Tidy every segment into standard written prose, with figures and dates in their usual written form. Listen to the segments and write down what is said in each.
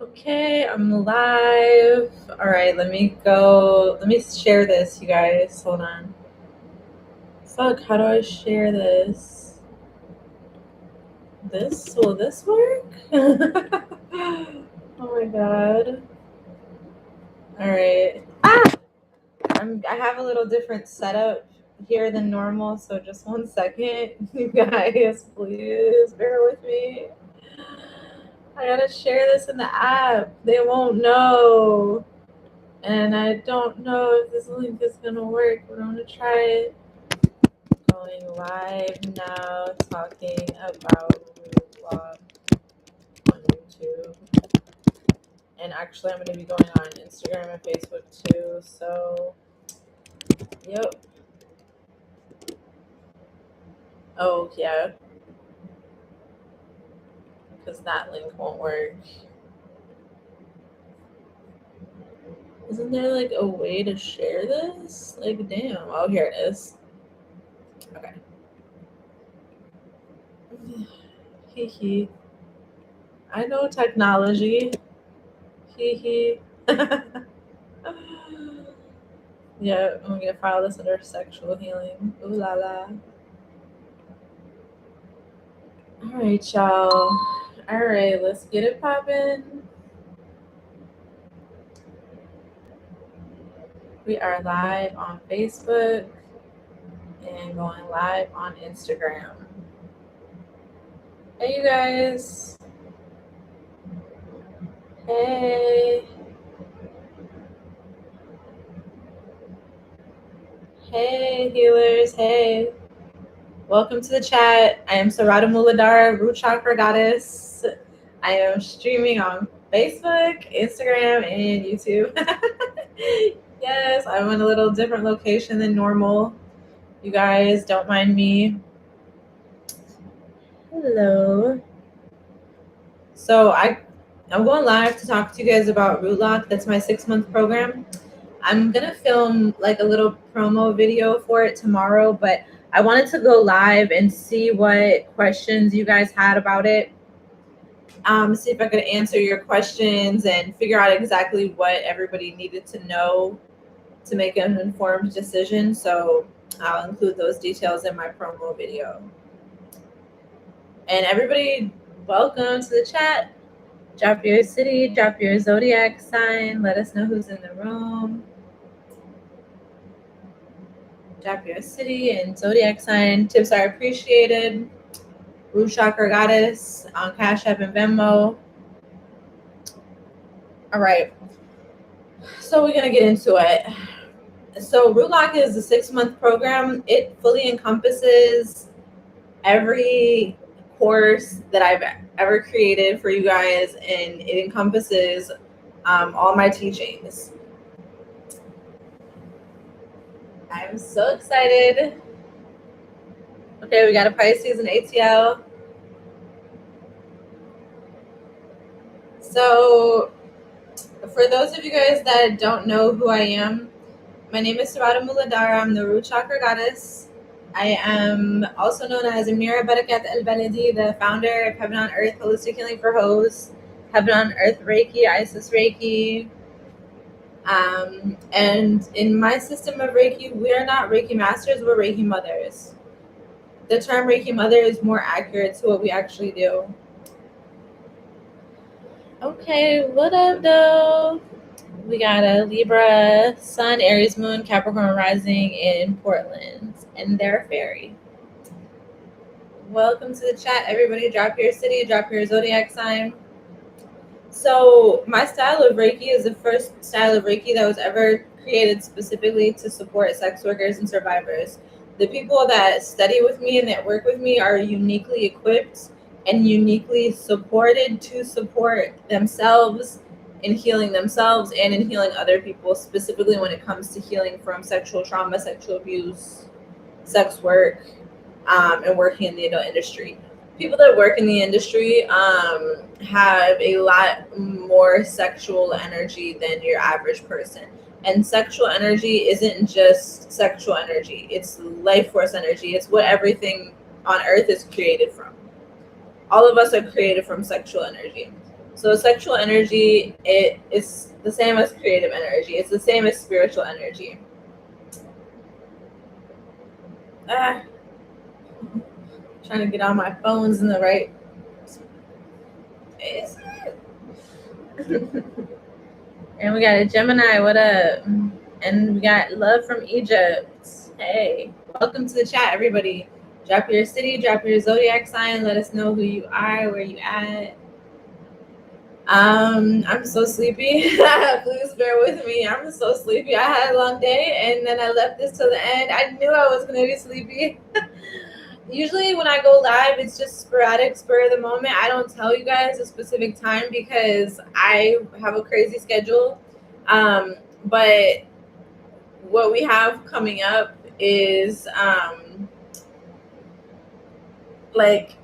Okay, I'm live. All right, let me go. Let me share this, you guys. Hold on. Fuck, how do I share this? Will this work? Oh my god. All right. I have a little different setup here than normal, so just 1 second. You guys, please bear with me. I gotta share this in the app. They won't know. And I don't know if this link is gonna work, but I'm gonna try it. Going live now, talking about root on YouTube. And actually, I'm gonna be going on Instagram and Facebook too. So, yep. Oh yeah, because that link won't work. Isn't there like a way to share this? Like, damn. Oh, here it is. Okay. Hee hee. I know technology. Hee hee. Yeah, I'm gonna file this under sexual healing. Ooh la la. Alright, y'all. Alright, let's get it poppin'. We are live on Facebook and going live on Instagram. Hey, you guys. Hey. Hey, healers. Hey. Welcome to the chat. I am Sarada Muladhara, rootchakragoddess. I am streaming on Facebook, Instagram, and YouTube. Yes, I'm in a little different location than normal. You guys don't mind me. Hello. So I'm going live to talk to you guys about Rootlock. That's my 6-month program. I'm gonna film like a little promo video for it tomorrow, but I wanted to go live and see what questions you guys had about it. See if I could answer your questions and figure out exactly what everybody needed to know to make an informed decision. So I'll include those details in my promo video. And everybody, welcome to the chat. Drop your city, drop your zodiac sign. Let us know who's in the room. Drop your city and zodiac sign. Tips are appreciated. Root Chakra Goddess on Cash App and Venmo. All right. So we're going to get into it. So Rootlock is a 6-month program. It fully encompasses every course that I've ever created for you guys, and it encompasses all my teachings. I'm so excited. Okay, we got a Pisces and ATL. So for those of you guys that don't know who I am, my name is Sarada Muladhara. I'm the Root Chakra Goddess. I am also known as Amira El-Baladi, the founder of Heaven on Earth Holistic Healing for Hoes, Heaven on Earth Reiki, Isis Reiki. And in my system of Reiki, we are not Reiki masters, we're Reiki mothers. The term Reiki mother is more accurate to what we actually do. Okay, what up, though? We got a Libra, Sun, Aries, Moon, Capricorn rising in Portland, and they're fairy. Welcome to the chat, everybody. Drop your city, drop your zodiac sign. So my style of Reiki is the first style of Reiki that was ever created specifically to support sex workers and survivors. The people that study with me and that work with me are uniquely equipped and uniquely supported to support themselves in healing themselves and in healing other people, specifically when it comes to healing from sexual trauma, sexual abuse, sex work, and working in the adult industry. People that work in the industry have a lot more sexual energy than your average person. And sexual energy isn't just sexual energy. It's life force energy. It's what everything on earth is created from. All of us are created from sexual energy. So sexual energy, it is the same as creative energy. It's the same as spiritual energy. Trying to get all my phones in the right space. And we got a Gemini, what up? And we got love from Egypt. Hey, welcome to the chat, everybody. Drop your city, drop your zodiac sign. Let us know who you are, where you at. I'm so sleepy. Please bear with me. I'm so sleepy. I had a long day, and then I left this till the end. I knew I was gonna be sleepy. Usually when I go live, it's just sporadic, spur of the moment. I don't tell you guys a specific time because I have a crazy schedule. But what we have coming up is like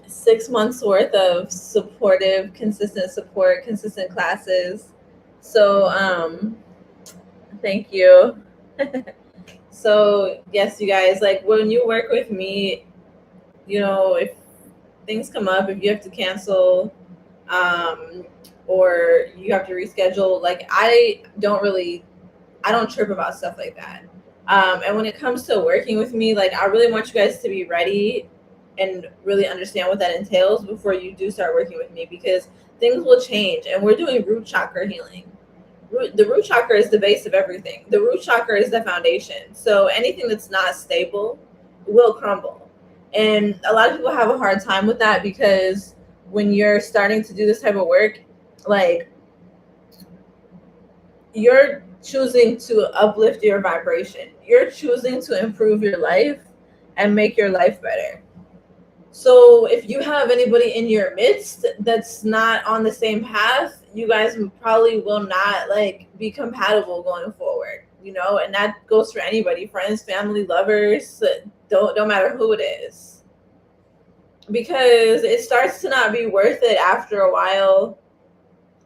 6 months worth of supportive, consistent support, consistent classes. So thank you. So yes, you guys, like when you work with me, you know, if things come up, if you have to cancel or you have to reschedule, like I don't trip about stuff like that. And when it comes to working with me, like I really want you guys to be ready and really understand what that entails before you do start working with me, because things will change. And we're doing root chakra healing. The root chakra is the base of everything. The root chakra is the foundation. So anything that's not stable will crumble. And a lot of people have a hard time with that because when you're starting to do this type of work, like you're choosing to uplift your vibration. You're choosing to improve your life and make your life better. So if you have anybody in your midst that's not on the same path, you guys probably will not like be compatible going forward, you know, and that goes for anybody, friends, family, lovers, don't matter who it is. Because it starts to not be worth it after a while.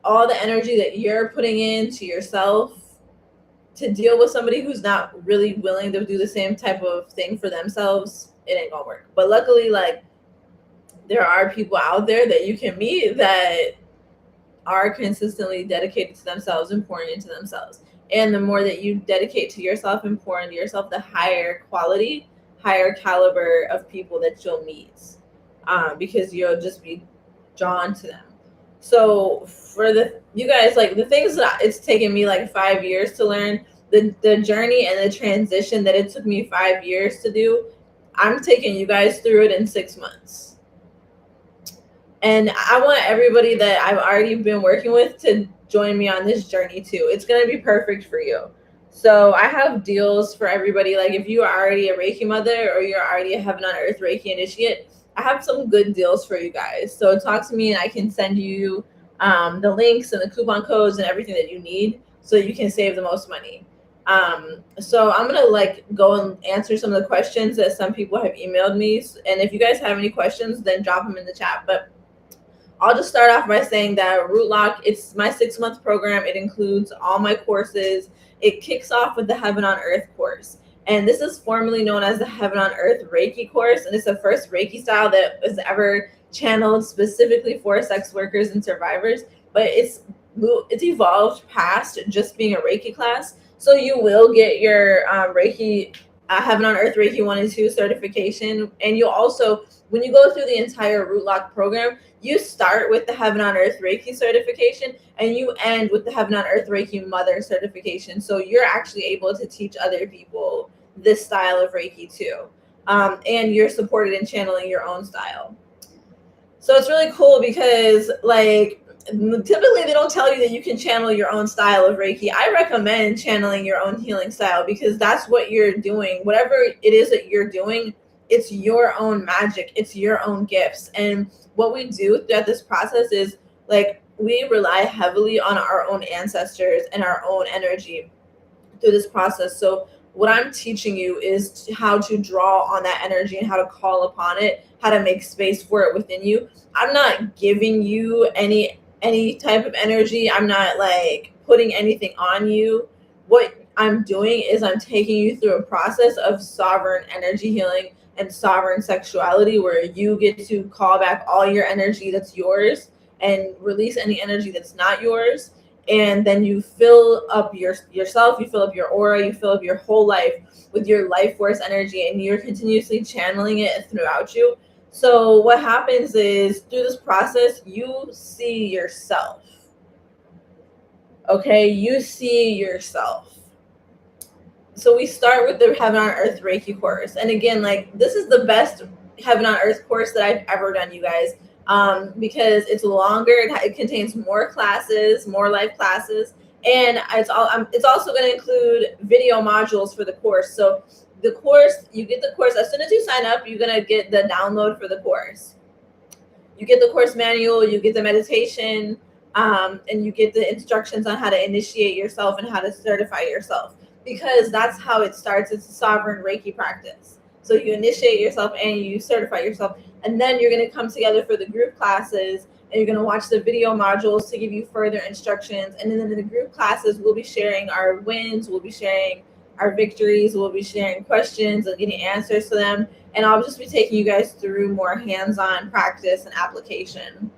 All the energy that you're putting into yourself to deal with somebody who's not really willing to do the same type of thing for themselves, it ain't gonna work. But luckily, like, there are people out there that you can meet that are consistently dedicated to themselves and pouring into themselves. And the more that you dedicate to yourself and pour into yourself, the higher quality, higher caliber of people that you'll meet, because you'll just be drawn to them. So for you guys, like the things that it's taken me like 5 years to learn, the journey and the transition that it took me 5 years to do, I'm taking you guys through it in 6 months. And I want everybody that I've already been working with to join me on this journey too. It's going to be perfect for you. So I have deals for everybody. Like if you are already a Reiki mother or you're already a Heaven on Earth Reiki initiate, I have some good deals for you guys. So talk to me and I can send you the links and the coupon codes and everything that you need so that you can save the most money. So I'm going to like go and answer some of the questions that some people have emailed me. And if you guys have any questions, then drop them in the chat. But I'll just start off by saying that Root Lock, it's my 6-month program. It includes all my courses. It kicks off with the Heaven on Earth course. And this is formerly known as the Heaven on Earth Reiki course. And it's the first Reiki style that was ever channeled specifically for sex workers and survivors. But it's evolved past just being a Reiki class. So you will get your Reiki, Heaven on Earth Reiki 1 and 2 certification. And you'll also, when you go through the entire Root Lock program, you start with the Heaven on Earth Reiki certification and you end with the Heaven on Earth Reiki Mother certification. So you're actually able to teach other people this style of Reiki too. And you're supported in channeling your own style. So it's really cool because like typically they don't tell you that you can channel your own style of Reiki. I recommend channeling your own healing style because that's what you're doing. Whatever it is that you're doing, it's your own magic. It's your own gifts. And what we do throughout this process is like we rely heavily on our own ancestors and our own energy through this process. So what I'm teaching you is how to draw on that energy and how to call upon it, how to make space for it within you. I'm not giving you any type of energy. I'm not like putting anything on you. What I'm doing is I'm taking you through a process of sovereign energy healing and sovereign sexuality, where you get to call back all your energy that's yours and release any energy that's not yours. And then you fill up yourself, you fill up your aura, you fill up your whole life with your life force energy, and you're continuously channeling it throughout you. So what happens is, through this process, you see yourself. Okay, you see yourself. So we start with the Heaven on Earth Reiki course. And again, like, this is the best Heaven on Earth course that I've ever done, you guys, because it's longer. It contains more classes, more live classes, and it's also going to include video modules for the course. So the course, you get the course as soon as you sign up. You're going to get the download for the course. You get the course manual, you get the meditation, and you get the instructions on how to initiate yourself and how to certify yourself, because that's how it starts. It's a sovereign Reiki practice. So you initiate yourself and you certify yourself, and then you're going to come together for the group classes, and you're going to watch the video modules to give you further instructions. And then in the group classes, we'll be sharing our wins, we'll be sharing our victories, we'll be sharing questions and getting answers to them. And I'll just be taking you guys through more hands-on practice and application.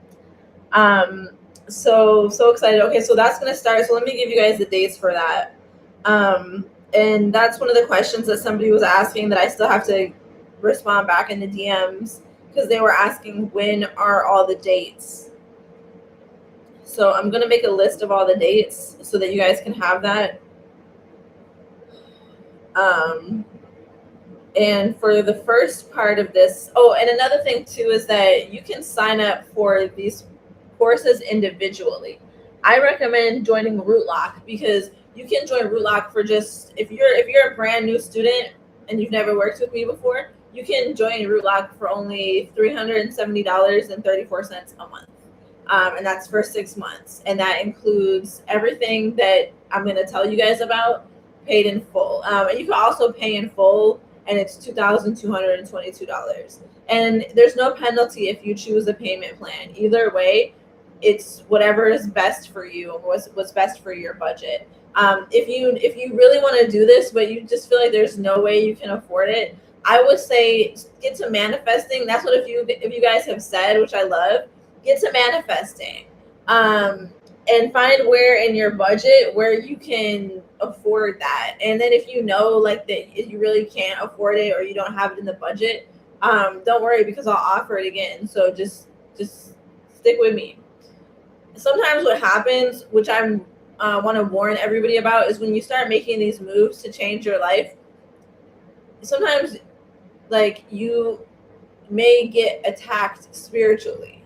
So excited. Okay, so that's going to start. So let me give you guys the dates for that. And that's one of the questions that somebody was asking that I still have to respond back in the DMs, because they were asking, when are all the dates? So I'm going to make a list of all the dates so that you guys can have that. And for the first part of this, and another thing too is that you can sign up for these courses individually. I recommend joining Rootlock, because you can join Rootlock for just, if you're a brand new student and you've never worked with me before, you can join Rootlock for only $370.34 a month. And that's for 6 months. And that includes everything that I'm going to tell you guys about, paid in full. And you can also pay in full, and it's $2,222. And there's no penalty if you choose a payment plan. Either way, it's whatever is best for you and what's best for your budget. If you really want to do this, but you just feel like there's no way you can afford it, I would say get to manifesting. That's what if you guys have said, which I love, get to manifesting. And find where in your budget where you can afford that. And then if you know like that if you really can't afford it or you don't have it in the budget, don't worry, because I'll offer it again. So just stick with me. Sometimes what happens, which I want to warn everybody about, is when you start making these moves to change your life, sometimes like you may get attacked spiritually.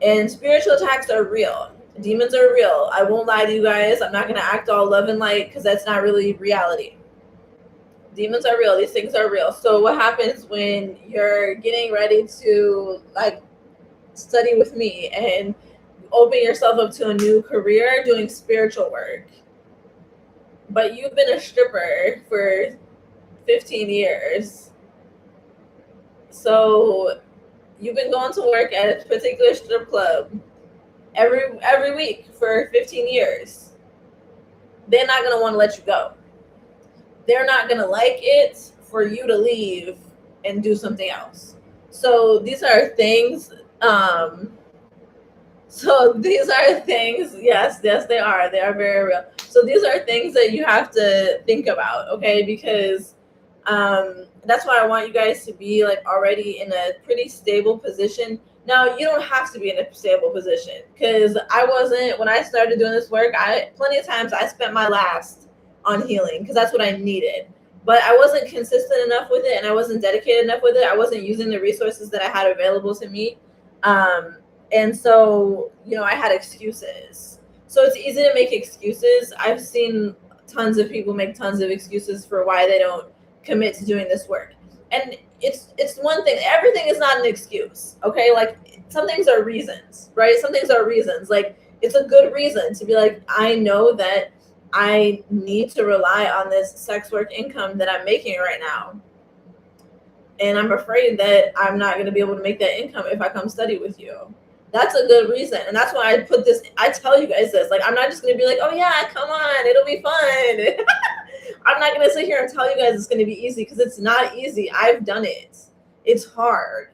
And spiritual attacks are real. Demons are real. I won't lie to you guys. I'm not going to act all love and light, because that's not really reality. Demons are real. These things are real. So what happens when you're getting ready to like study with me and open yourself up to a new career doing spiritual work, but you've been a stripper for 15 years. So you've been going to work at a particular strip club every week for 15 years. They're not going to want to let you go. They're not going to like it for you to leave and do something else. So these are things. Yes, they are. They are very real. So these are things that you have to think about, okay? Because that's why I want you guys to be like already in a pretty stable position. Now, you don't have to be in a stable position, because I wasn't, when I started doing this work, plenty of times I spent my last on healing because that's what I needed. But I wasn't consistent enough with it, and I wasn't dedicated enough with it. I wasn't using the resources that I had available to me. And so, I had excuses. So it's easy to make excuses. I've seen tons of people make tons of excuses for why they don't commit to doing this work. And it's one thing. Everything is not an excuse, okay? Like, some things are reasons, right? Some things are reasons. Like, it's a good reason to be like, I know that I need to rely on this sex work income that I'm making right now. And I'm afraid that I'm not going to be able to make that income if I come study with you. That's a good reason. And that's why I put this, I tell you guys this. Like, I'm not just going to be like, oh, yeah, come on, it'll be fun. I'm not going to sit here and tell you guys it's going to be easy, because it's not easy. I've done it. It's hard.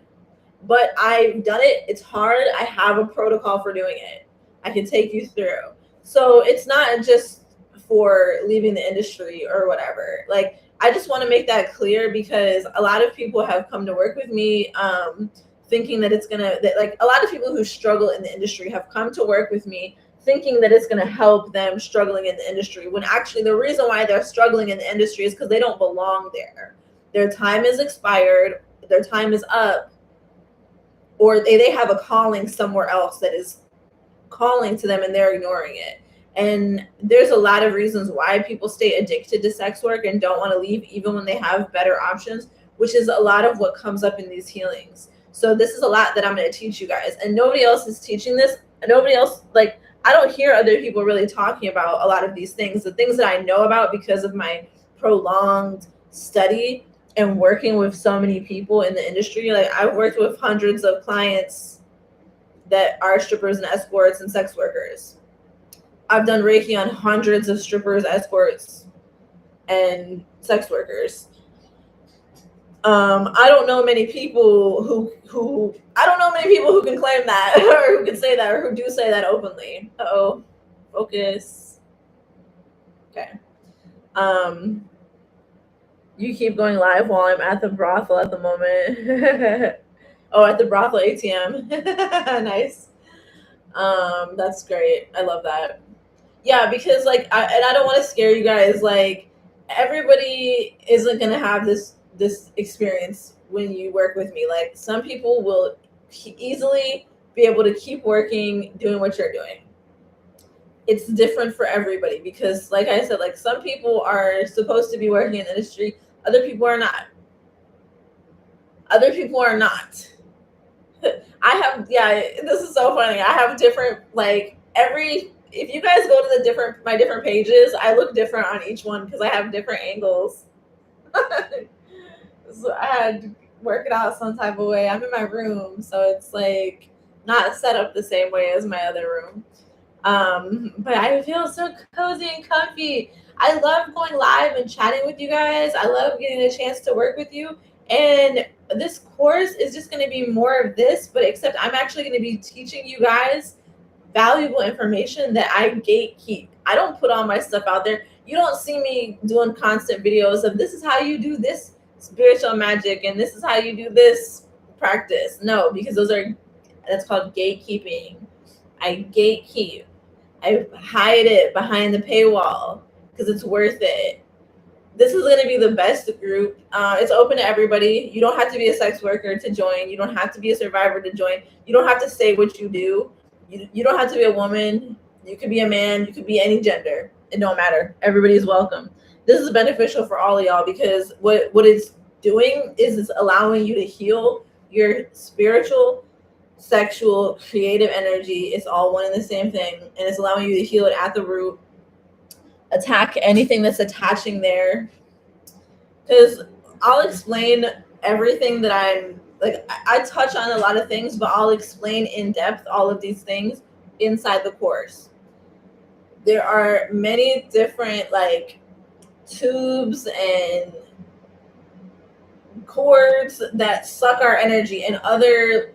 But I've done it. It's hard. I have a protocol for doing it. I can take you through. So it's not just for leaving the industry or whatever. Like, I just want to make that clear, because a lot of people have come to work with me thinking that it's going to, like, a lot of people who struggle in the industry have come to work with me thinking that it's going to help them struggling in the industry, when actually the reason why they're struggling in the industry is because they don't belong there. Their time is expired. Their time is up. Or they have a calling somewhere else that is calling to them, and they're ignoring it. And there's a lot of reasons why people stay addicted to sex work and don't want to leave, even when they have better options, which is a lot of what comes up in these healings. So this is a lot that I'm going to teach you guys, and nobody else is teaching this. Nobody else, like, I don't hear other people really talking about a lot of these things, the things that I know about because of my prolonged study and working with so many people in the industry. Like, I've worked with hundreds of clients that are strippers and escorts and sex workers. I've done Reiki on hundreds of strippers, escorts, and sex workers. I don't know many people who can claim that or who can say that or who do say that openly. Uh-oh. Focus. Okay. You keep going live while I'm at the brothel at the moment. Oh, at the brothel ATM. Nice. That's great. I love that. Yeah, because like, I don't want to scare you guys. Like, everybody isn't gonna have this experience when you work with me. Like, some people will easily be able to keep working, doing what you're doing. It's different for everybody, because like I said, like, some people are supposed to be working in the industry, other people are not. Other people are not. This is so funny. I have different, like, if you guys go to my different pages, I look different on each one because I have different angles. So I had to work it out some type of way. I'm in my room, so it's like not set up the same way as my other room. But I feel so cozy and comfy. I love going live and chatting with you guys. I love getting a chance to work with you. And this course is just going to be more of this, but except I'm actually going to be teaching you guys valuable information that I gatekeep. I don't put all my stuff out there. You don't see me doing constant videos of this is how you do this spiritual magic and this is how you do this practice. No, because that's called gatekeeping. I gatekeep. I hide it behind the paywall because it's worth it. This is going to be the best group. It's open to everybody. You don't have to be a sex worker to join. You don't have to be a survivor to join. You don't have to say what you do. You don't have to be a woman. You could be a man. You could be any gender. It don't matter. Everybody's welcome. This is beneficial for all of y'all because what it's doing is it's allowing you to heal your spiritual, sexual, creative energy. It's all one and the same thing. And it's allowing you to heal it at the root. Attack anything that's attaching there. Because I'll explain everything that I'm like. I touch on a lot of things, but I'll explain in depth all of these things inside the course. There are many different like tubes and cords that suck our energy and other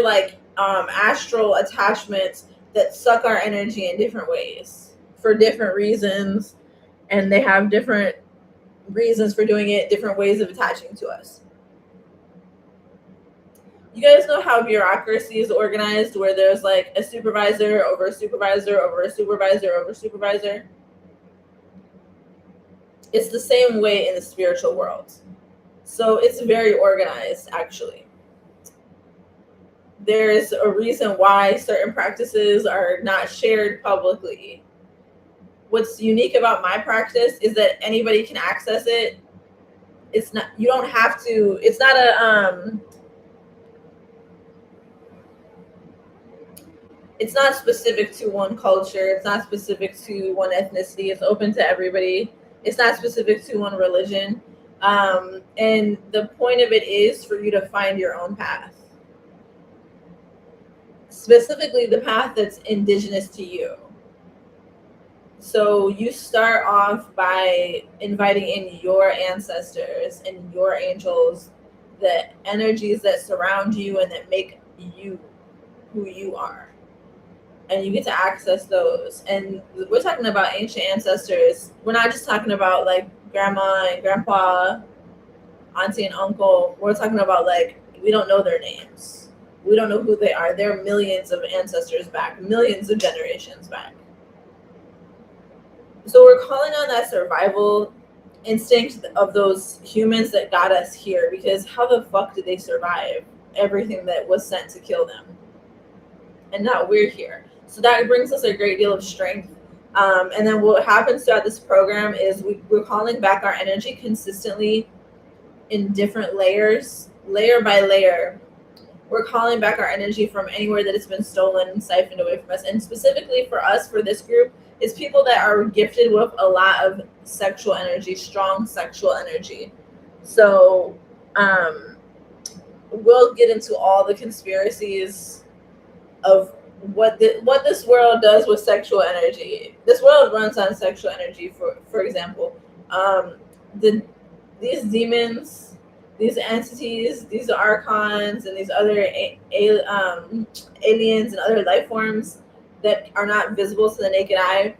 like astral attachments that suck our energy in different ways for different reasons, and they have different reasons for doing it, different ways of attaching to us. You guys know how bureaucracy is organized, where there's like a supervisor over a supervisor over a supervisor over a supervisor? It's the same way in the spiritual world. So it's very organized, actually. There's a reason why certain practices are not shared publicly. What's unique about my practice is that anybody can access it. It's not, you don't have to, it's not it's not specific to one culture. It's not specific to one ethnicity. It's open to everybody. It's not specific to one religion. And the point of it is for you to find your own path. specifically the path that's indigenous to you. So you start off by inviting in your ancestors and your angels, the energies that surround you and that make you who you are. And you get to access those. And we're talking about ancient ancestors. We're not just talking about like grandma and grandpa, auntie and uncle. We're talking about like, we don't know their names. We don't know who they are. They're millions of ancestors back, millions of generations back. So we're calling on that survival instinct of those humans that got us here, because how the fuck did they survive everything that was sent to kill them? And now we're here. So that brings us a great deal of strength. And then what happens throughout this program is we're calling back our energy consistently in different layers, layer by layer. We're calling back our energy from anywhere that it's been stolen and siphoned away from us. And specifically for us, for this group, is people that are gifted with a lot of sexual energy, strong sexual energy. So we'll get into all the conspiracies of what this world does with sexual energy. This world runs on sexual energy. For example, these demons, these entities, these archons, and these other aliens and other life forms that are not visible to the naked eye,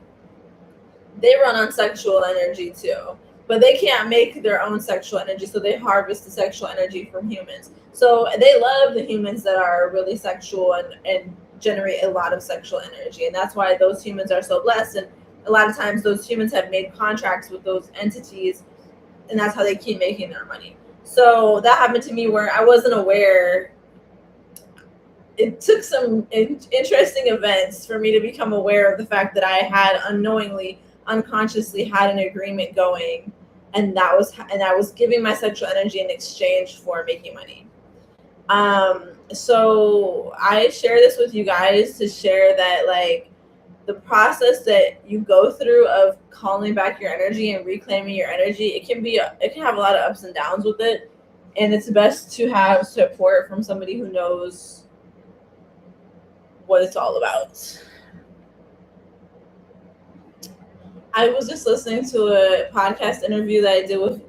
they run on sexual energy too. But they can't make their own sexual energy, so they harvest the sexual energy from humans. So they love the humans that are really sexual and generate a lot of sexual energy. And that's why those humans are so blessed. And a lot of times those humans have made contracts with those entities, and that's how they keep making their money. So that happened to me where I wasn't aware. It took some interesting events for me to become aware of the fact that I had unconsciously had an agreement going, and I was giving my sexual energy in exchange for making money. So I share this with you guys to share that, like, the process that you go through of calling back your energy and reclaiming your energy, it can have a lot of ups and downs with it, and it's best to have support from somebody who knows what it's all about. I was just listening to a podcast interview that I did with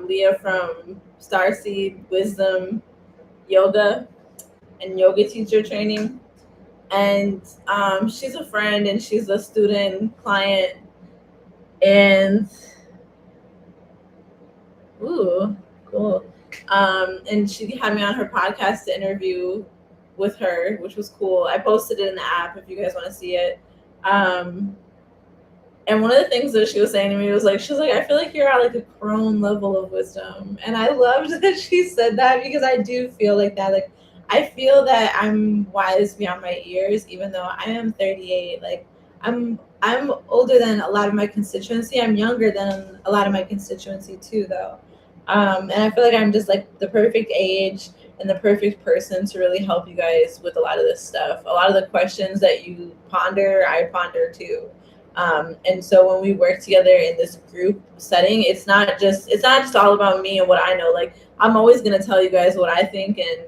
Leah from Starseed Wisdom Yoga and yoga teacher training, and she's a friend and she's a student client, and ooh, cool. And she had me on her podcast to interview with her, which was cool. I posted it in the app if you guys want to see it. And one of the things that she was saying to me was like, I feel like you're at like a crone level of wisdom. And I loved that she said that, because I do feel like that. Like, I feel that I'm wise beyond my years, even though I am 38. Like, I'm older than a lot of my constituency. I'm younger than a lot of my constituency too, though. And I feel like I'm just like the perfect age and the perfect person to really help you guys with a lot of this stuff. A lot of the questions that you ponder, I ponder too. And so when we work together in this group setting, it's not just all about me and what I know. Like, I'm always going to tell you guys what I think and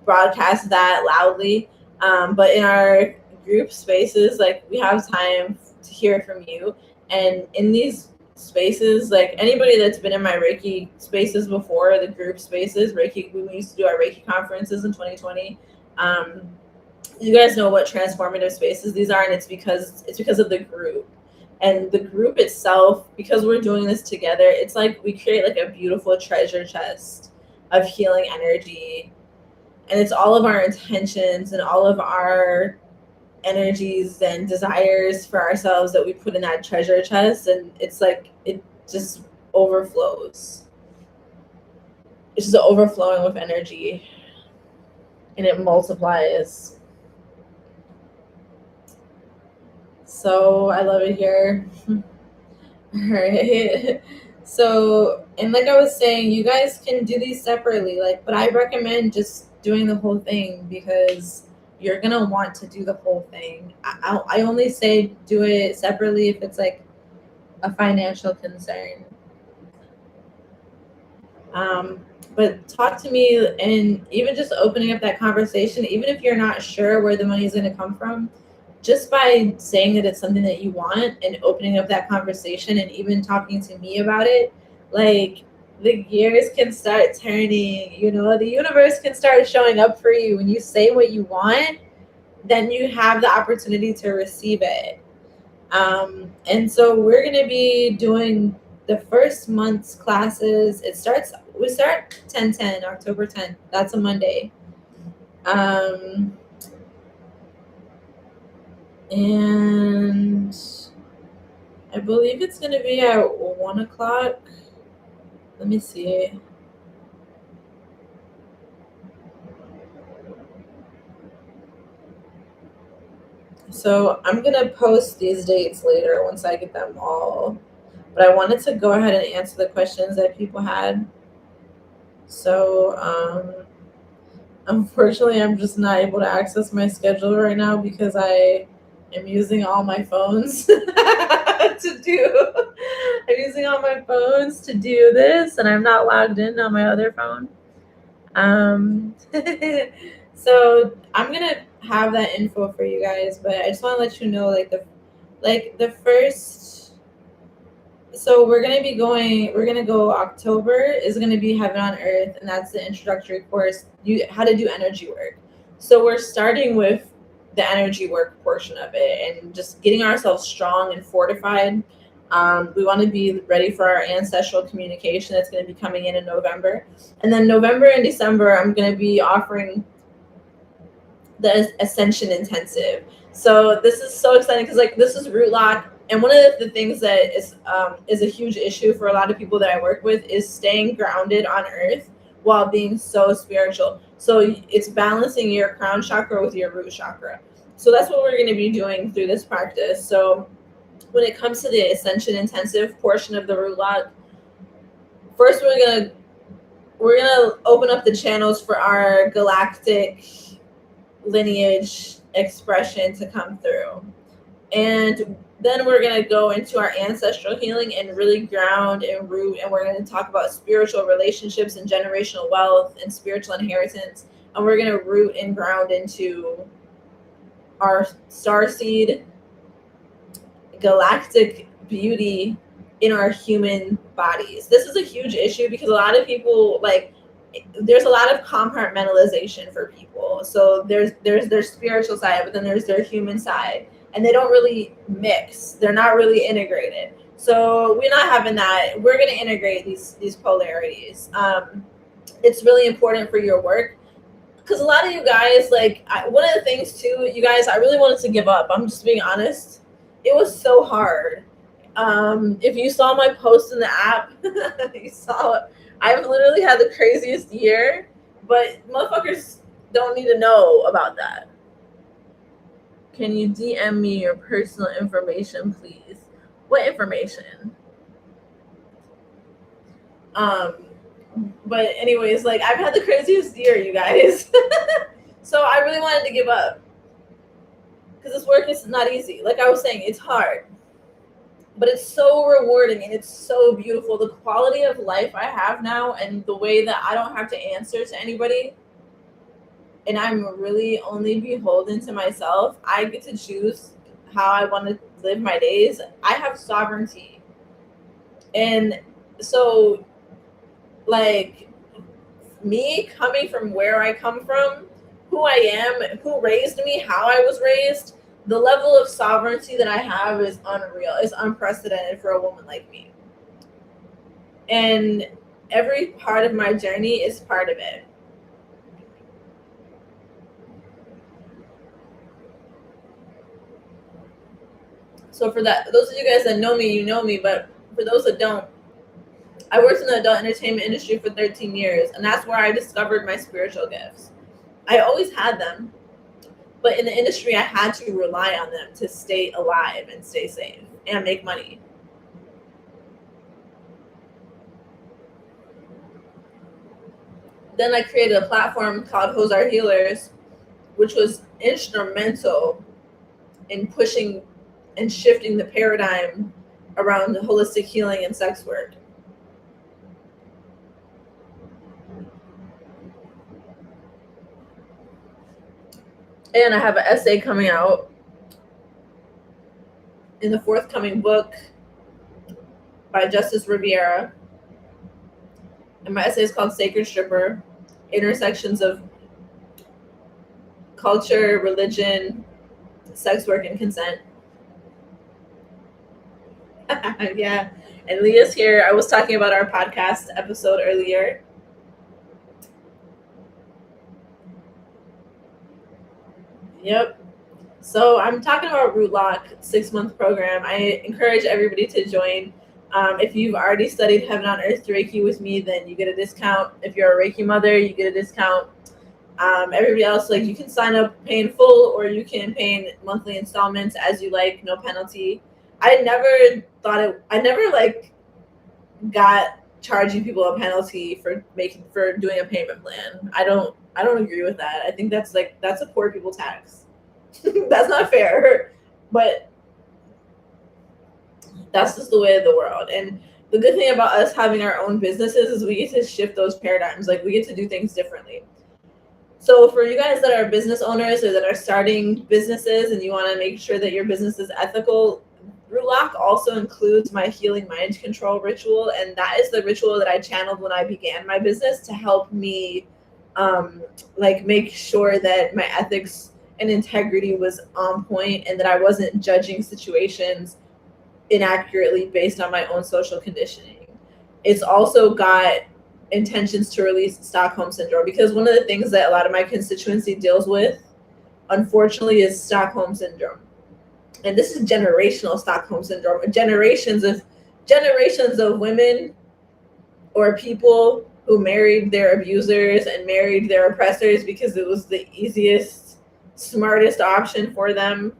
broadcast that loudly. But in our group spaces, like, we have time to hear from you. And in these spaces, like, anybody that's been in my Reiki spaces before, the group spaces, Reiki, we used to do our Reiki conferences in 2020. You guys know what transformative spaces these are, and it's because of the group. And the group itself, because we're doing this together, it's like we create like a beautiful treasure chest of healing energy. And it's all of our intentions and all of our energies and desires for ourselves that we put in that treasure chest, and it's like it just overflows. It's just overflowing with energy, and it multiplies. So I love it here. All right. So, and like I was saying, you guys can do these separately, like, but I recommend just doing the whole thing, because you're gonna want to do the whole thing. I only say do it separately if it's like a financial concern. But talk to me, and even just opening up that conversation, even if you're not sure where the money is going to come from, just by saying that it's something that you want and opening up that conversation and even talking to me about it, like the gears can start turning, the universe can start showing up for you. When you say what you want, then you have the opportunity to receive it. And so we're going to be doing the first month's classes. We start 10/10, October 10th. That's a Monday. And I believe it's going to be at 1 o'clock. Let me see. So I'm going to post these dates later once I get them all. But I wanted to go ahead and answer the questions that people had. So, unfortunately, I'm just not able to access my schedule right now because I am using all my phones to do. I'm using all my phones to do this, and I'm not logged in on my other phone. So I'm gonna have that info for you guys, but I just want to let you know, the first. So we're gonna go October is gonna be Heaven on Earth, and that's the introductory course, how to do energy work. So we're starting with the energy work portion of it and just getting ourselves strong and fortified. We want to be ready for our ancestral communication that's going to be coming in November. And then November and December, I'm going to be offering the Ascension Intensive. So this is so exciting because this is root lock, and one of the things that is a huge issue for a lot of people that I work with is staying grounded on Earth while being so spiritual. So it's balancing your crown chakra with your root chakra. So that's what we're going to be doing through this practice. So when it comes to the Ascension Intensive portion of the root lock, first we're gonna open up the channels for our galactic lineage expression to come through, and then we're going to go into our ancestral healing and really ground and root, and we're going to talk about spiritual relationships and generational wealth and spiritual inheritance, and we're going to root and ground into our starseed galactic beauty in our human bodies. This is a huge issue because a lot of people there's a lot of compartmentalization for people. So there's their spiritual side, but then there's their human side, and they don't really mix. They're not really integrated. So we're not having that. We're going to integrate these polarities. It's really important for your work because a lot of you guys, one of the things too, you guys, I really wanted to give up. I'm just being honest. It was so hard. If you saw my post in the app, you saw I've literally had the craziest year, but motherfuckers don't need to know about that. Can you DM me your personal information, please? What information? But anyways, I've had the craziest year, you guys. So I really wanted to give up because this work is not easy. Like I was saying, it's hard, but it's so rewarding and it's so beautiful. The quality of life I have now and the way that I don't have to answer to anybody and I'm really only beholden to myself. I get to choose how I want to live my days. I have sovereignty. And so, me coming from where I come from, who I am, who raised me, how I was raised, the level of sovereignty that I have is unreal. It's unprecedented for a woman like me. And every part of my journey is part of it. So for those of you guys that know me, you know me, but for those that don't, I worked in the adult entertainment industry for 13 years, and that's where I discovered my spiritual gifts. I always had them, but in the industry, I had to rely on them to stay alive and stay safe and make money. Then I created a platform called Hoesarehealers, which was instrumental in pushing and shifting the paradigm around holistic healing and sex work. And I have an essay coming out in the forthcoming book by Justice Riviera. And my essay is called Sacred Stripper, Intersections of Culture, Religion, Sex Work, and Consent. Yeah. And Leah's here. I was talking about our podcast episode earlier. Yep. So I'm talking about Root Lock 6-month program. I encourage everybody to join. If you've already studied Heaven on Earth Reiki with me, then you get a discount. If you're a Reiki mother, you get a discount. Everybody else, like, you can sign up paying full, or you can pay in monthly installments as you like, no penalty. I never got charging people a penalty for doing a payment plan. I don't agree with that. I think that's a poor people tax. That's not fair, but that's just the way of the world. And the good thing about us having our own businesses is we get to shift those paradigms. Like, we get to do things differently. So for you guys that are business owners or that are starting businesses and you want to make sure that your business is ethical, Root Lock also includes my healing mind control ritual, and that is the ritual that I channeled when I began my business to help me make sure that my ethics and integrity was on point, and that I wasn't judging situations inaccurately based on my own social conditioning. It's also got intentions to release Stockholm syndrome, because one of the things that a lot of my constituency deals with, unfortunately, is Stockholm syndrome. And this is generational Stockholm syndrome. Generations of women or people who married their abusers and married their oppressors because it was the easiest, smartest option for them.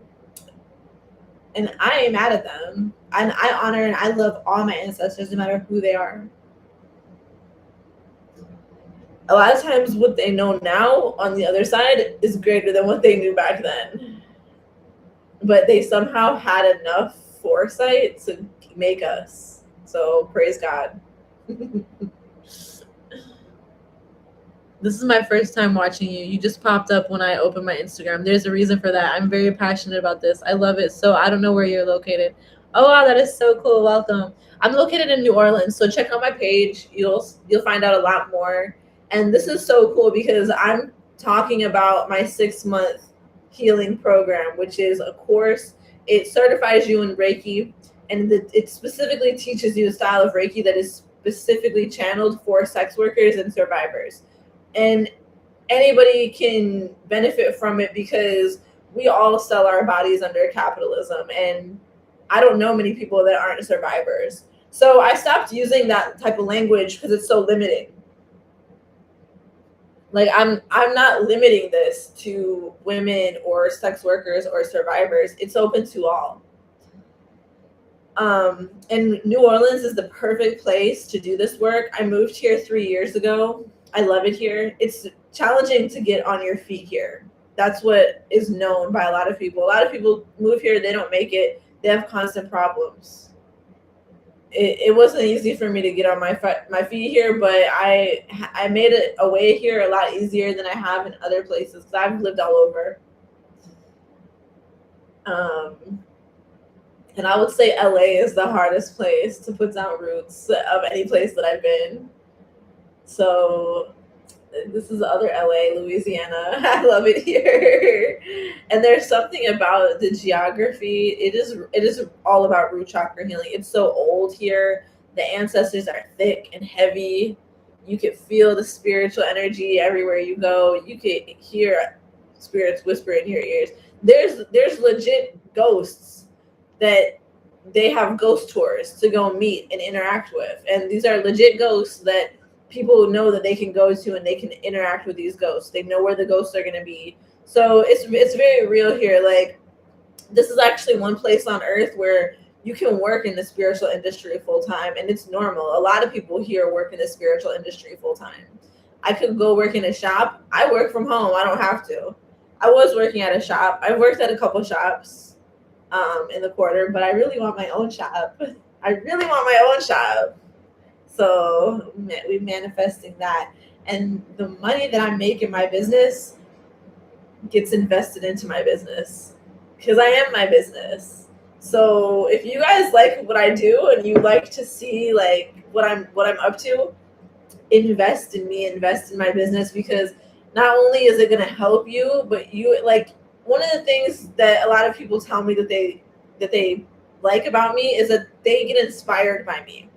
And I ain't mad at them. And I honor and I love all my ancestors, no matter who they are. A lot of times what they know now on the other side is greater than what they knew back then. But they somehow had enough foresight to make us. So praise God. This is my first time watching you. You just popped up when I opened my Instagram. There's a reason for that. I'm very passionate about this. I love it. So I don't know where you're located. Oh wow, that is so cool. Welcome. I'm located in New Orleans, so check out my page. You'll find out a lot more. And this is so cool because I'm talking about my 6-month healing program, which is a course. It certifies you in Reiki, and it specifically teaches you a style of Reiki that is specifically channeled for sex workers and survivors. And anybody can benefit from it because we all sell our bodies under capitalism, and I don't know many people that aren't survivors. So I stopped using that type of language because it's so limiting. Like, I'm not limiting this to women or sex workers or survivors. It's open to all. And New Orleans is the perfect place to do this work. I moved here 3 years ago. I love it here. It's challenging to get on your feet here. That's what is known by a lot of people. A lot of people move here, they don't make it. They have constant problems. It wasn't easy for me to get on my feet here, but I made it a way here a lot easier than I have in other places because I've lived all over. And I would say LA is the hardest place to put down roots of any place that I've been. So this is other LA, Louisiana. I love it here. And there's something about the geography. It is all about root chakra healing. It's so old here. The ancestors are thick and heavy. You can feel the spiritual energy everywhere you go. You can hear spirits whisper in your ears. There's legit ghosts that they have ghost tours to go meet and interact with. And these are legit ghosts that people know that they can go to, and they can interact with these ghosts. They know where the ghosts are going to be. So it's very real here. Like, this is actually one place on earth where you can work in the spiritual industry full time, and it's normal. A lot of people here work in the spiritual industry full time. I could go work in a shop. I work from home. I don't have to. I was working at a shop. I've worked at a couple shops in the quarter, but I really want my own shop. So we're manifesting that. And the money that I make in my business, gets invested into my business because I am my business. So if you guys like what I do and you like to see like what I'm up to, invest in me, invest in my business, because not only is it going to help you, but you like, one of the things that a lot of people tell me that they like about me is that they get inspired by me.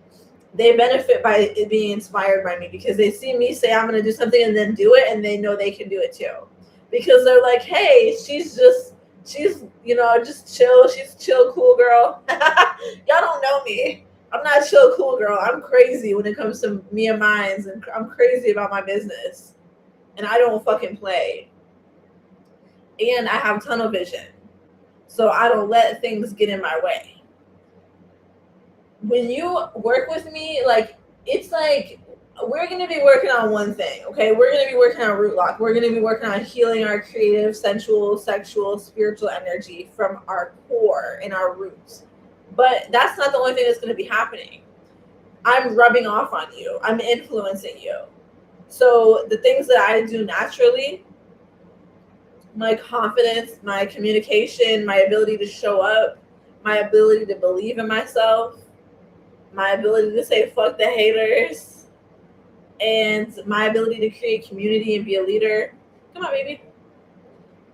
They benefit by it being inspired by me because they see me say I'm going to do something and then do it, and they know they can do it too, because they're like, hey, she's just chill, she's chill, cool girl. Y'all don't know me. I'm not chill, cool girl. I'm crazy when it comes to me and mines, and I'm crazy about my business, and I don't fucking play. And I have tunnel vision, so I don't let things get in my way. When you work with me, like, it's like we're going to be working on one thing, okay? We're going to be working on root lock. We're going to be working on healing our creative, sensual, sexual, spiritual energy from our core and our roots. But that's not the only thing that's going to be happening. I'm rubbing off on you. I'm influencing you. So the things that I do naturally, my confidence, my communication, my ability to show up, my ability to believe in myself, my ability to say fuck the haters, and my ability to create community and be a leader. Come on, baby.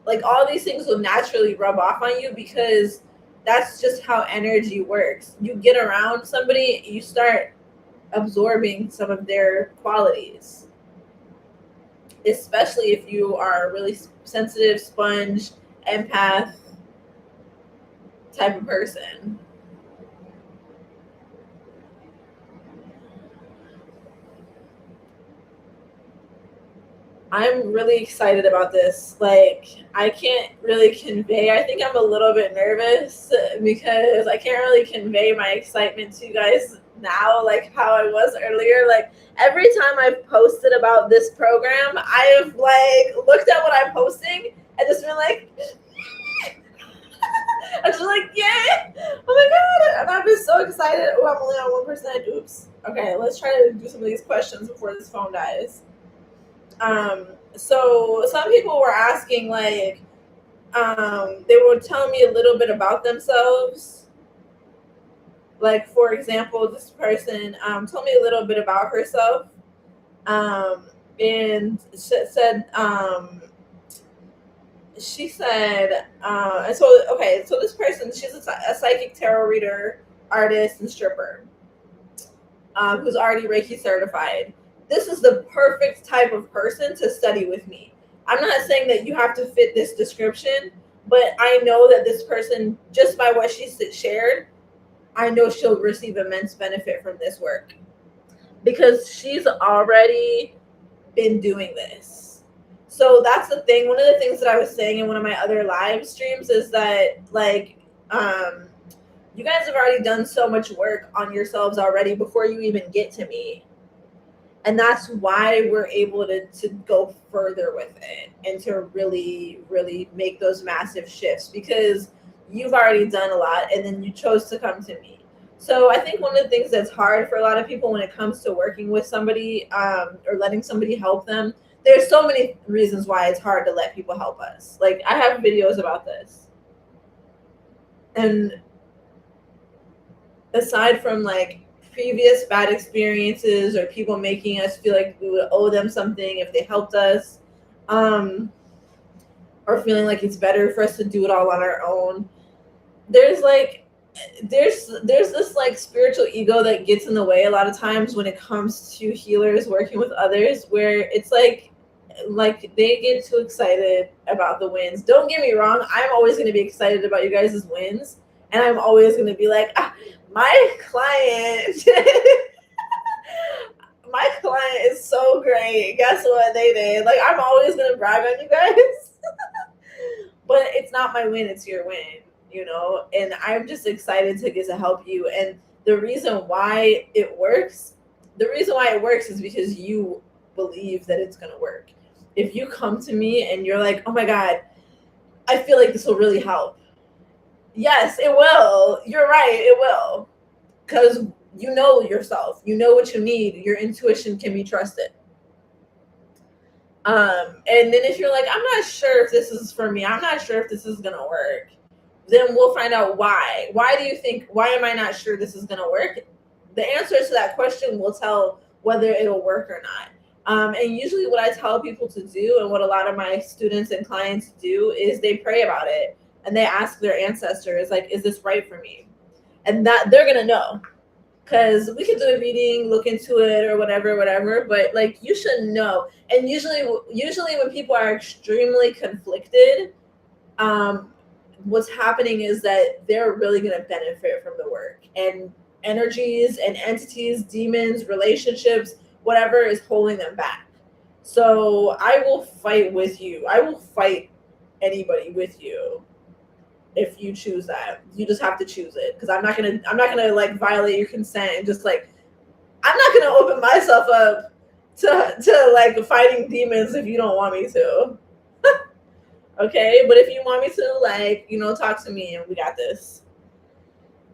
Like, all these things will naturally rub off on you because that's just how energy works. You get around somebody, you start absorbing some of their qualities, especially if you are a really sensitive, sponge, empath type of person. I'm really excited about this. Like, I can't really convey. I think I'm a little bit nervous because I can't really convey my excitement to you guys now, like how I was earlier. Like, every time I've posted about this program, I've like looked at what I'm posting and just been like, I'm just like, yeah, oh my god, and I've been so excited. Oh, I'm only on 1%. Oops. Okay, let's try to do some of these questions before this phone dies. So some people were asking, like, they were telling me a little bit about themselves. Like, for example, this person told me a little bit about herself, and she said, and so, okay, so this person, she's a psychic tarot reader, artist, and stripper, who's already Reiki certified. This is the perfect type of person to study with me. I'm not saying that you have to fit this description, but I know that this person, just by what she shared, I know she'll receive immense benefit from this work because she's already been doing this. So that's the thing. One of the things that I was saying in one of my other live streams is that, like, you guys have already done so much work on yourselves already before you even get to me. And that's why we're able to go further with it and to really, really make those massive shifts, because you've already done a lot and then you chose to come to me. So I think one of the things that's hard for a lot of people when it comes to working with somebody, or letting somebody help them, there's so many reasons why it's hard to let people help us. Like, I have videos about this. And aside from, like, previous bad experiences or people making us feel like we would owe them something if they helped us, or feeling like it's better for us to do it all on our own, there's this like spiritual ego that gets in the way a lot of times when it comes to healers working with others, where it's like they get too excited about the wins. Don't get me wrong, I'm always going to be excited about you guys' wins, and I'm always going to be like, my client my client is so great, guess what they did. Like, I'm always going to brag on you guys. But it's not my win, it's your win, you know? And I'm just excited to get to help you. And the reason why it works is because you believe that it's going to work. If you come to me and you're like, oh my God, I feel like this will really help. Yes, it will. You're right, it will. Because you know yourself. You know what you need. Your intuition can be trusted. And then if you're like, I'm not sure if this is for me, I'm not sure if this is gonna work, then we'll find out why. Why do you think, why am I not sure this is gonna work? The answer to that question will tell whether it'll work or not. And usually what I tell people to do, and what a lot of my students and clients do, is they pray about it and they ask their ancestors, like, is this right for me? And that they're gonna know. Because we could do a reading, look into it, or whatever. But like, you should know. And usually when people are extremely conflicted, what's happening is that they're really going to benefit from the work. And energies and entities, demons, relationships, whatever is holding them back. So I will fight with you. I will fight anybody with you. If you choose that, you just have to choose it, because I'm not gonna like violate your consent and just like, I'm not gonna open myself up to like fighting demons if you don't want me to. Okay, but if you want me to, like, talk to me and we got this.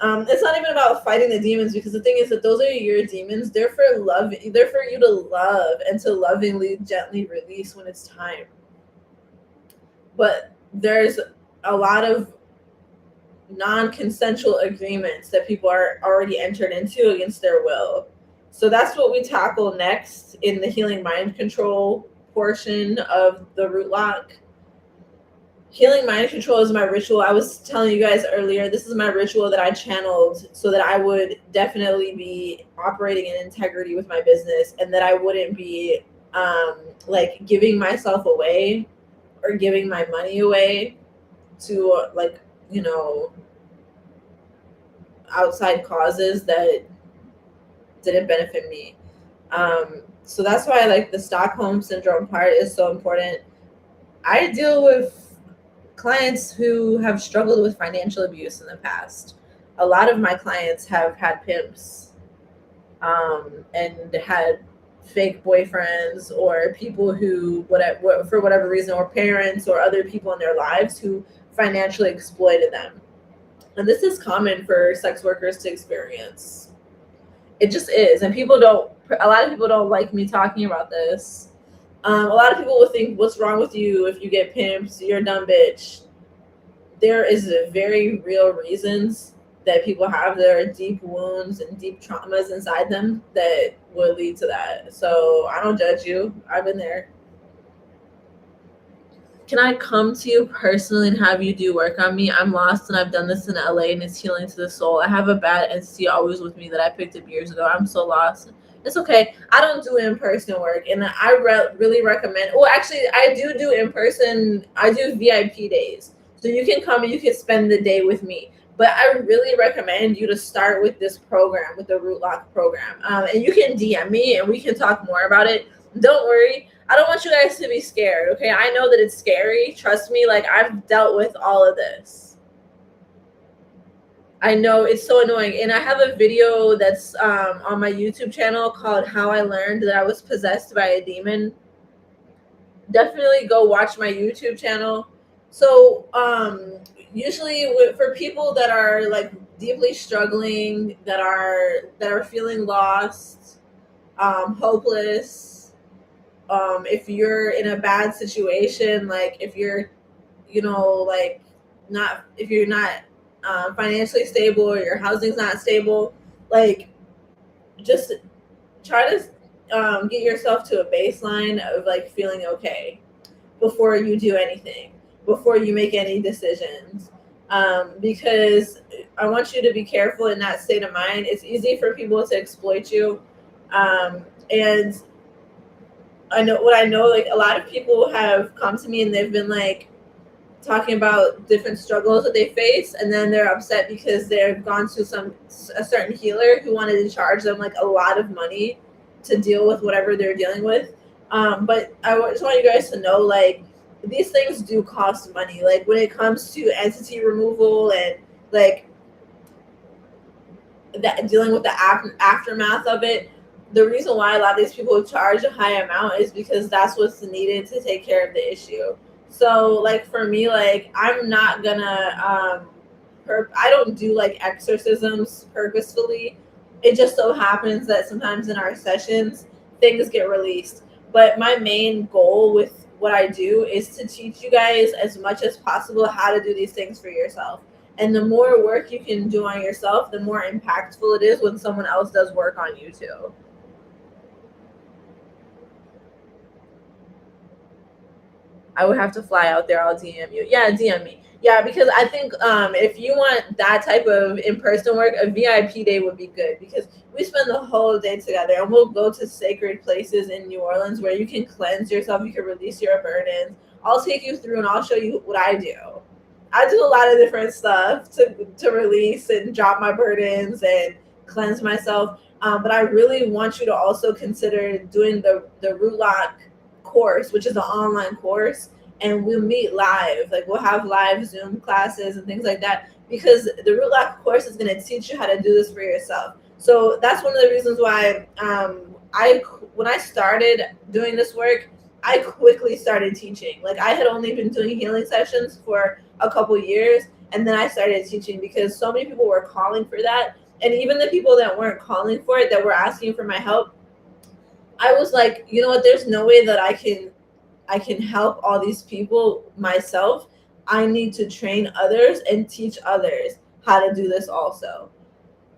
It's not even about fighting the demons, because the thing is that those are your demons. They're for love. They're for you to love and to lovingly, gently release when it's time. But there's a lot of non-consensual agreements that people are already entered into against their will. So that's what we tackle next in the healing mind control portion of the root lock. Healing mind control is my ritual. I was telling you guys earlier, this is my ritual that I channeled so that I would definitely be operating in integrity with my business, and that I wouldn't be like giving myself away or giving my money away to like, outside causes that didn't benefit me. So that's why like the Stockholm syndrome part is so important. I deal with clients who have struggled with financial abuse in the past. A lot of my clients have had pimps, and had fake boyfriends, or people who, for whatever reason, or parents or other people in their lives who financially exploited them. And this is common for sex workers to experience. It just is. And a lot of people don't like me talking about this. A lot of people will think, what's wrong with you if you get pimps? You're a dumb bitch. There is very real reasons that people have. There are deep wounds and deep traumas inside them that would lead to that. So I don't judge you. I've been there. Can I come to you personally and have you do work on me? I'm lost and I've done this in LA and it's healing to the soul. I have a bad entity always with me that I picked up years ago. I'm so lost. It's okay. I don't do in-person work, and I really recommend. Well, actually, I do in-person. I do VIP days. So you can come and you can spend the day with me. But I really recommend you to start with this program, with the Root Lock program. And you can DM me and we can talk more about it. Don't worry. I don't want you guys to be scared, okay? I know that it's scary. Trust me, like, I've dealt with all of this. I know it's so annoying. And I have a video that's on my YouTube channel called How I Learned That I Was Possessed by a Demon. Definitely go watch my YouTube channel. So usually for people that are like deeply struggling, that are feeling lost, hopeless, if you're in a bad situation, like if you're, like if you're not financially stable, or your housing's not stable, like just try to get yourself to a baseline of like feeling okay before you do anything, before you make any decisions, because I want you to be careful in that state of mind. It's easy for people to exploit you, and I know like a lot of people have come to me and they've been like talking about different struggles that they face, and then they're upset because they've gone to a certain healer who wanted to charge them like a lot of money to deal with whatever they're dealing with. But I just want you guys to know, like, these things do cost money. Like when it comes to entity removal and like that, dealing with the aftermath of it, the reason why a lot of these people charge a high amount is because that's what's needed to take care of the issue. So like for me, like I'm not gonna I don't do like exorcisms purposefully. It just so happens that sometimes in our sessions things get released. But my main goal with what I do is to teach you guys as much as possible how to do these things for yourself. And the more work you can do on yourself, the more impactful it is when someone else does work on you too. I would have to fly out there. I'll DM you. Yeah, DM me. Yeah, because I think if you want that type of in-person work, a VIP day would be good because we spend the whole day together and we'll go to sacred places in New Orleans where you can cleanse yourself, you can release your burdens. I'll take you through and I'll show you what I do. I do a lot of different stuff to release and drop my burdens and cleanse myself. But I really want you to also consider doing the Root Lock course, which is an online course, and we'll meet live. Like we'll have live Zoom classes and things like that because the Root Lock course is going to teach you how to do this for yourself. So that's one of the reasons why when I started doing this work, I quickly started teaching. Like I had only been doing healing sessions for a couple years, and then I started teaching because so many people were calling for that. And even the people that weren't calling for it, that were asking for my help, I was like, you know what? There's no way that I can help all these people myself. I need to train others and teach others how to do this also.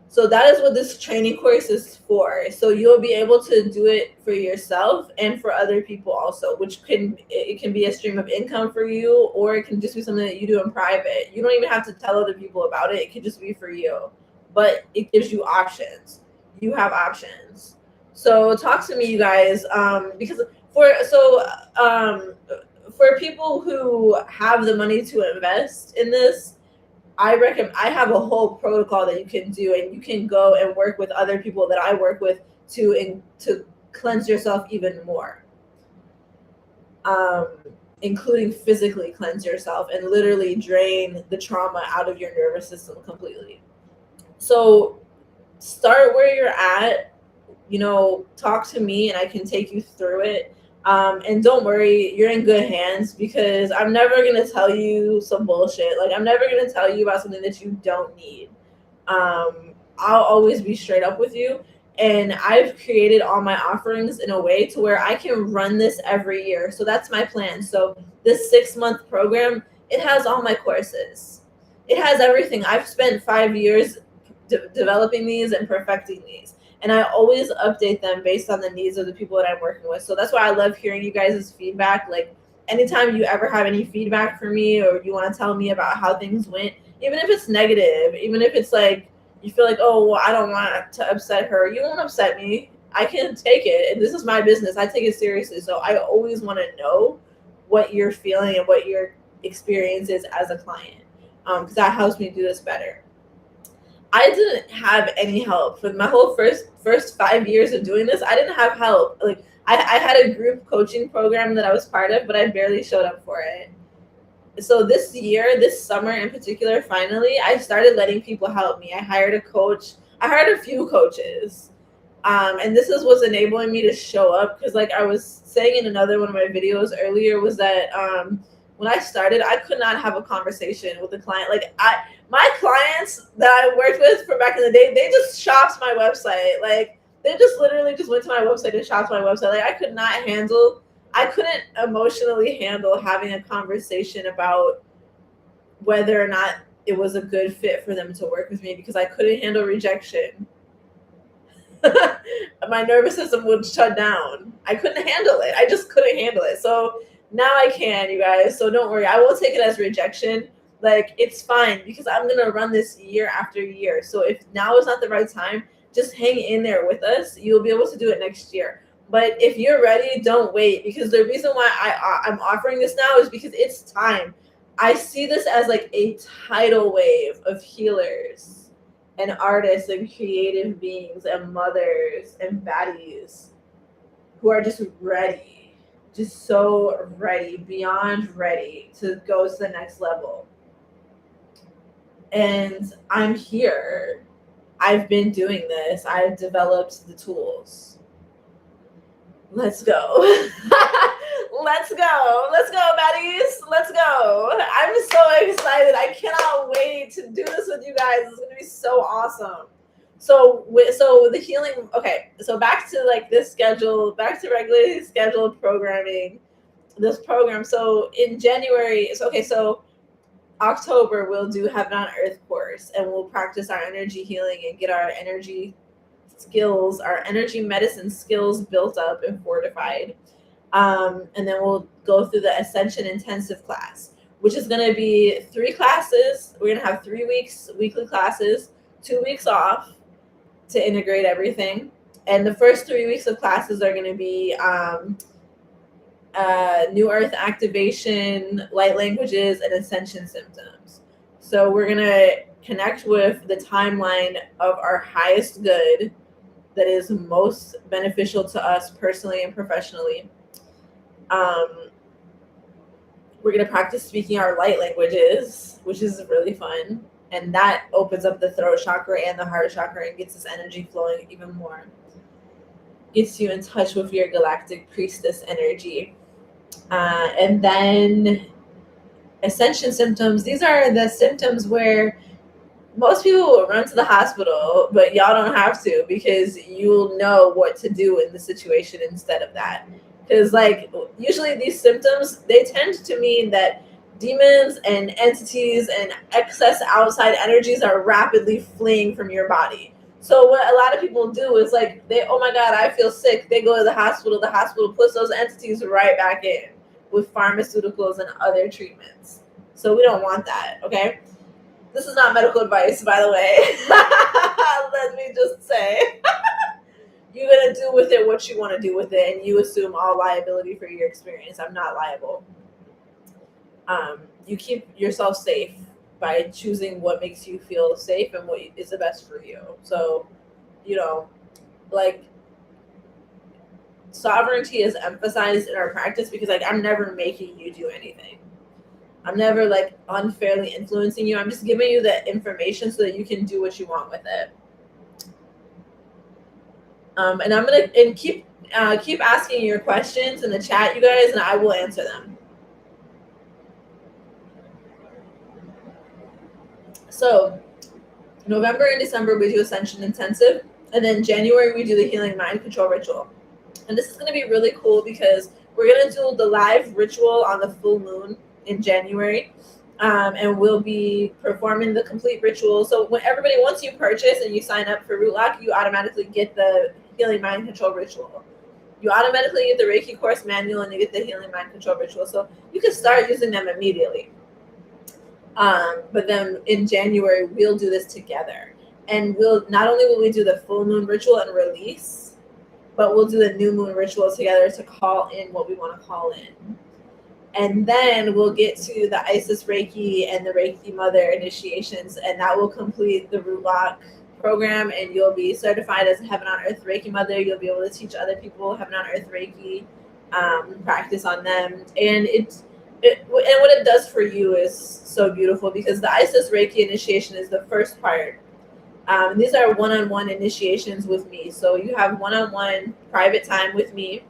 So that is what this training course is for. So you'll be able to do it for yourself and for other people also, which it can be a stream of income for you, or it can just be something that you do in private. You don't even have to tell other people about it. It could just be for you. But it gives you options. You have options. So talk to me, you guys, because for people who have the money to invest in this, I have a whole protocol that you can do, and you can go and work with other people that I work with to cleanse yourself even more, including physically cleanse yourself and literally drain the trauma out of your nervous system completely. So start where you're at, talk to me and I can take you through it. And don't worry, you're in good hands because I'm never going to tell you some bullshit. Like, I'm never going to tell you about something that you don't need. I'll always be straight up with you. And I've created all my offerings in a way to where I can run this every year. So that's my plan. So this 6-month program, it has all my courses. It has everything. I've spent 5 years developing these and perfecting these. And I always update them based on the needs of the people that I'm working with. So that's why I love hearing you guys' feedback. Like anytime you ever have any feedback for me or you want to tell me about how things went, even if it's negative, even if it's like you feel like, oh, well, I don't want to upset her. You won't upset me. I can take it. And this is my business. I take it seriously. So I always want to know what you're feeling and what your experience is as a client, because that helps me do this better. I didn't have any help for my whole first 5 years of doing this. I didn't have help. Like I had a group coaching program that I was part of, but I barely showed up for it. So this year, this summer in particular, finally, I started letting people help me. I hired a coach. I hired a few coaches. And this is what's enabling me to show up. Because like I was saying in another one of my videos earlier, was that when I started, I could not have a conversation with a client. Like my clients that I worked with from back in the day, they just shopped my website. Like they just literally just went to my website and shopped my website. Like I couldn't emotionally handle having a conversation about whether or not it was a good fit for them to work with me because I couldn't handle rejection. My nervous system would shut down. I couldn't handle it. I just couldn't handle it. So now I can, you guys. So don't worry. I won't take it as rejection. Like it's fine because I'm going to run this year after year. So if now is not the right time, just hang in there with us. You'll be able to do it next year. But if you're ready, don't wait, because the reason why I'm offering this now is because it's time. I see this as like a tidal wave of healers and artists and creative beings and mothers and baddies who are just ready, just so ready, beyond ready to go to the next level. And I'm here. I've been doing this. I've developed the tools. Let's go. Let's go. Let's go, baddies. Let's go. I'm so excited. I cannot wait to do this with you guys. It's going to be so awesome. So the healing. Okay, so back to like this schedule, back to regularly scheduled programming. This program. So in January, so October we'll do Heaven on Earth course, and we'll practice our energy healing and get our energy skills, our energy medicine skills built up and fortified. And then we'll go through the Ascension Intensive class, which is going to be 3 classes. We're going to have 3 weeks, weekly classes, 2 weeks off to integrate everything. And the first 3 weeks of classes are going to be New Earth activation, light languages, and ascension symptoms. So we're going to connect with the timeline of our highest good that is most beneficial to us personally and professionally. We're going to practice speaking our light languages, which is really fun. And that opens up the throat chakra and the heart chakra and gets this energy flowing even more. Gets you in touch with your galactic priestess energy. And then ascension symptoms. These are the symptoms where most people will run to the hospital, but y'all don't have to, because you'll know what to do in the situation instead of that. Because like usually these symptoms, they tend to mean that demons and entities and excess outside energies are rapidly fleeing from your body. So what a lot of people do is like oh my God, I feel sick. They go to the hospital puts those entities right back in with pharmaceuticals and other treatments. So we don't want that, okay? This is not medical advice, by the way. Let me just say. You're going to do with it what you want to do with it, and you assume all liability for your experience. I'm not liable. You keep yourself safe by choosing what makes you feel safe and what is the best for you. So, like, sovereignty is emphasized in our practice because, like, I'm never making you do anything. I'm never, like, unfairly influencing you. I'm just giving you the information so that you can do what you want with it. And I'm gonna keep asking your questions in the chat, you guys, and I will answer them. So November and December we do Ascension Intensive, and then January we do the Healing Mind Control Ritual. And this is going to be really cool because we're going to do the live ritual on the full moon in January, and we'll be performing the complete ritual. So once you purchase and you sign up for Rootlock, you automatically get the Healing Mind Control Ritual. You automatically get the Reiki course manual, and you get the Healing Mind Control Ritual. So you can start using them immediately. But then in January, we'll do this together. And not only will we do the full moon ritual and release, but we'll do the new moon ritual together to call in what we want to call in. And then we'll get to the Isis Reiki and the Reiki Mother initiations, and that will complete the Rootlock program, and you'll be certified as a Heaven on Earth Reiki Mother. You'll be able to teach other people Heaven on Earth Reiki, practice on them. And what it does for you is so beautiful, because the Isis Reiki initiation is the first part. These are one-on-one initiations with me. So you have one-on-one private time with me.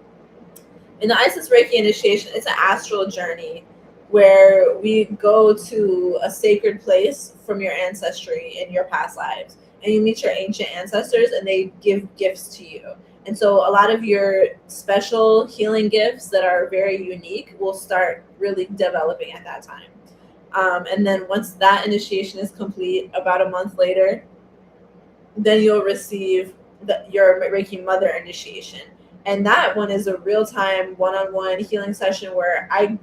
In the Isis Reiki initiation, it's an astral journey where we go to a sacred place from your ancestry in your past lives. And you meet your ancient ancestors, and they give gifts to you. And so a lot of your special healing gifts that are very unique will start really developing at that time. And then once that initiation is complete, about a month later, then you'll receive your Reiki Mother initiation. And that one is a real-time one-on-one healing session where I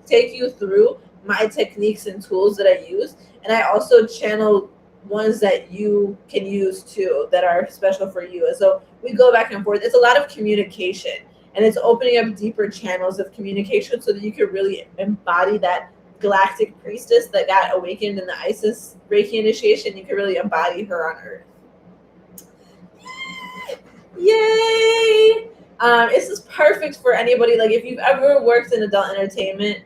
take you through my techniques and tools that I use. And I also channel ones that you can use too that are special for you. And so we go back and forth. It's a lot of communication, and it's opening up deeper channels of communication so that you can really embody that galactic priestess that got awakened in the Isis Reiki initiation. You can really embody her on Earth. Yay! This is perfect for anybody. Like, if you've ever worked in adult entertainment,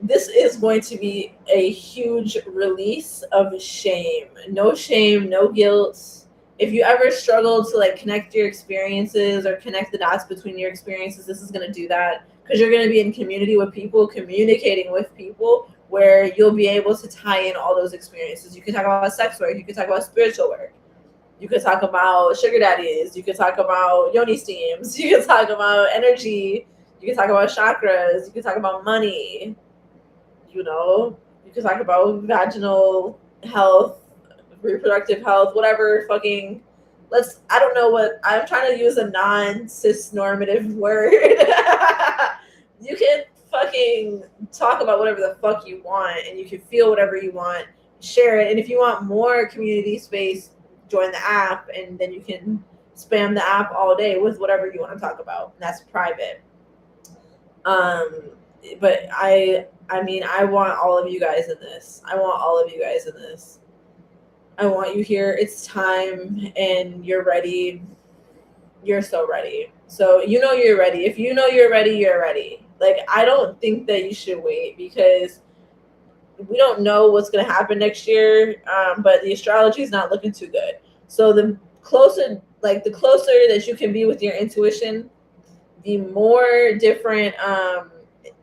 this is going to be a huge release of shame. No shame, no guilt, if you ever struggle to like connect your experiences or connect the dots between your experiences, this is going to do that, because you're going to be in community with people, communicating with people, where you'll be able to tie in all those experiences. You can talk about sex work, you can talk about spiritual work, you could talk about sugar daddies, you could talk about yoni steams, you could talk about energy, you could talk about chakras, you could talk about money, you know, you could talk about vaginal health, reproductive health, whatever fucking, I don't know what, I'm trying to use a non-cis normative word. You can fucking talk about whatever the fuck you want, and you can feel whatever you want, share it. And if you want more community space, join the app, and then you can spam the app all day with whatever you want to talk about. And that's private. But I mean, I want all of you guys in this. I want you here. It's time, and you're ready. You're so ready. So you're ready. If you know you're ready, you're ready. Like, I don't think that you should wait, because we don't know what's going to happen next year. But the astrology is not looking too good. So the closer that you can be with your intuition, the more different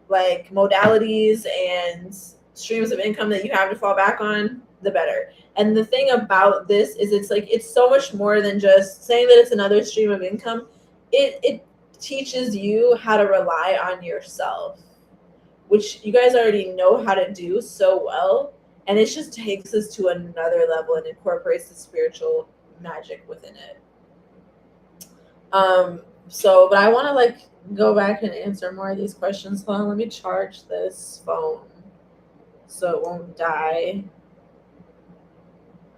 like modalities and streams of income that you have to fall back on, the better. And the thing about this is, it's so much more than just saying that it's another stream of income. It teaches you how to rely on yourself, which you guys already know how to do so well. And it just takes us to another level and incorporates the spiritual magic within it. But I want to go back and answer more of these questions. Hold on, let me charge this phone so it won't die.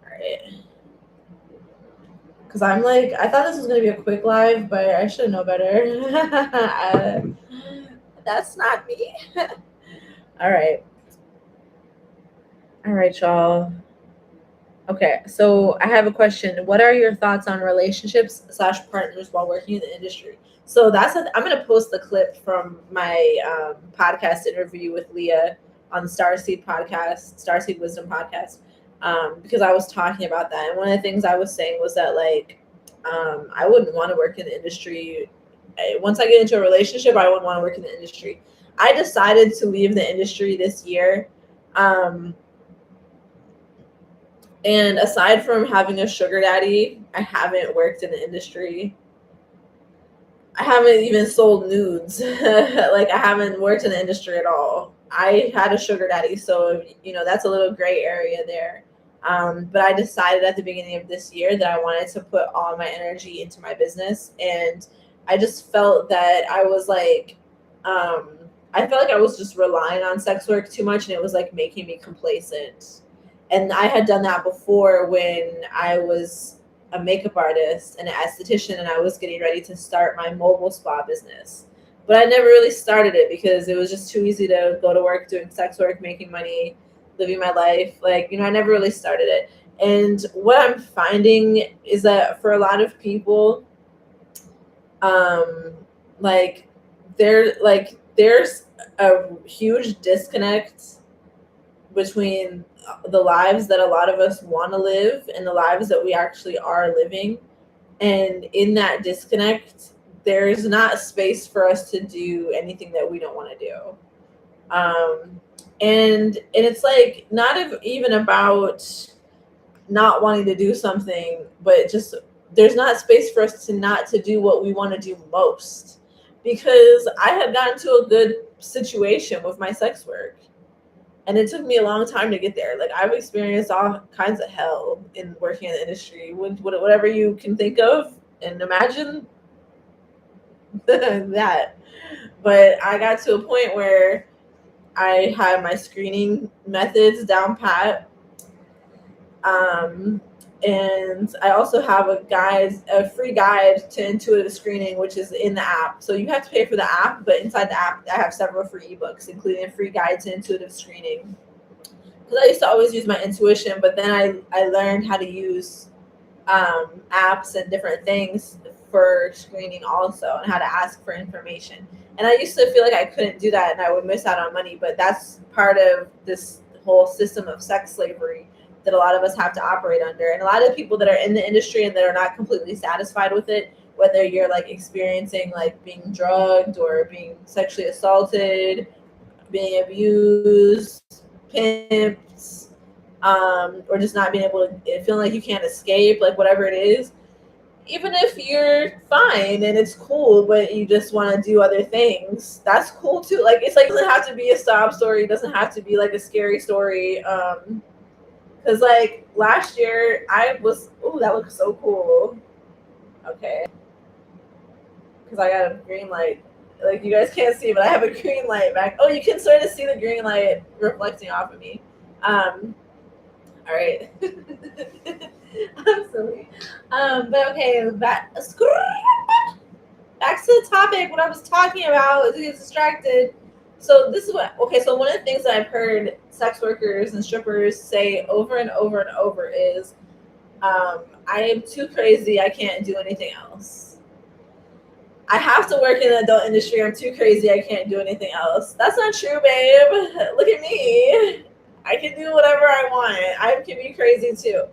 All right. Because I thought this was going to be a quick live, but I should know better. That's not me. All right, y'all. Okay, so I have a question. What are your thoughts on relationships / partners while working in the industry? So I'm going to post the clip from my podcast interview with Leah on the Starseed Wisdom podcast, because I was talking about that. And one of the things I was saying was that I wouldn't want to work in the industry. Once I get into a relationship, I wouldn't want to work in the industry. I decided to leave the industry this year. And aside from having a sugar daddy, I haven't worked in the industry. I haven't even sold nudes. I haven't worked in the industry at all. I had a sugar daddy, so that's a little gray area there. But I decided at the beginning of this year that I wanted to put all my energy into my business, and I just felt that I was I felt like I was just relying on sex work too much, and it was making me complacent. And I had done that before when I was a makeup artist and an esthetician, and I was getting ready to start my mobile spa business. But I never really started it because it was just too easy to go to work doing sex work, making money, living my life. I never really started it. And what I'm finding is that for a lot of people, there's a huge disconnect between the lives that a lot of us want to live and the lives that we actually are living. And in that disconnect, there's not space for us to do anything that we don't want to do. And it's not even about not wanting to do something, but just there's not space for us to do what we want to do most. Because I had gotten to a good situation with my sex work, and it took me a long time to get there. I've experienced all kinds of hell in working in the industry, whatever you can think of and imagine that. But I got to a point where I had my screening methods down pat. And I also have a free guide to intuitive screening, which is in the app. So you have to pay for the app, but inside the app, I have several free ebooks, including a free guide to intuitive screening. Because I used to always use my intuition, but then I learned how to use apps and different things for screening also, and how to ask for information. And I used to feel like I couldn't do that and I would miss out on money, but that's part of this whole system of sex slavery, that a lot of us have to operate under. And a lot of people that are in the industry and that are not completely satisfied with it, whether you're like experiencing like being drugged or being sexually assaulted, being abused, pimped, or just not being able to, feeling like you can't escape, like whatever it is, even if you're fine and it's cool, but you just want to do other things, that's cool too. Like, it's like, it doesn't have to be a sob story. It doesn't have to be like a scary story. Cause like last year I was, oh, that looks so cool. Okay. Cause I got a green light. Like, you guys can't see, but I have a green light back. Oh, you can sort of see the green light reflecting off of me. All right. I'm silly. But okay, back to the topic. What I was talking about, I get distracted. So this is what, okay, so one of the things that I've heard sex workers and strippers say over and over and over is, I am too crazy, I can't do anything else. I have to work in the adult industry, I'm too crazy, I can't do anything else. That's not true, babe. Look at me. I can do whatever I want. I can be crazy too.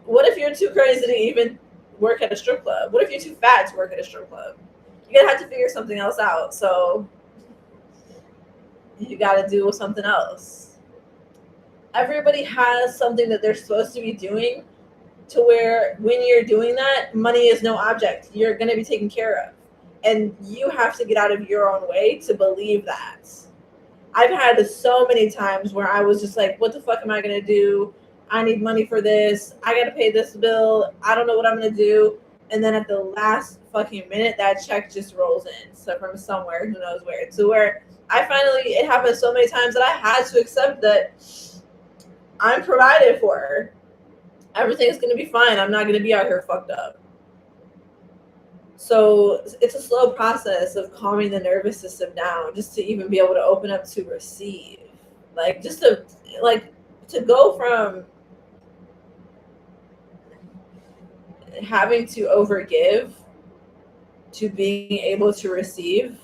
What if you're too crazy to even work at a strip club? What if you're too fat to work at a strip club? You're gonna have to figure something else out. So you gotta do something else. Everybody has something that they're supposed to be doing, to where when you're doing that, money is no object. You're gonna be taken care of. And you have to get out of your own way to believe that. I've had so many times where I was just like, what the fuck am I gonna do? I need money for this. I gotta pay this bill. I don't know what I'm gonna do. And then at the last fucking minute, that check just rolls in. So from somewhere, who knows where. To where I finally, it happened so many times that I had to accept that I'm provided for. Everything's gonna be fine. I'm not gonna be out here fucked up. So it's a slow process of calming the nervous system down, just to even be able to open up to receive. Like, just to go from having to overgive to being able to receive,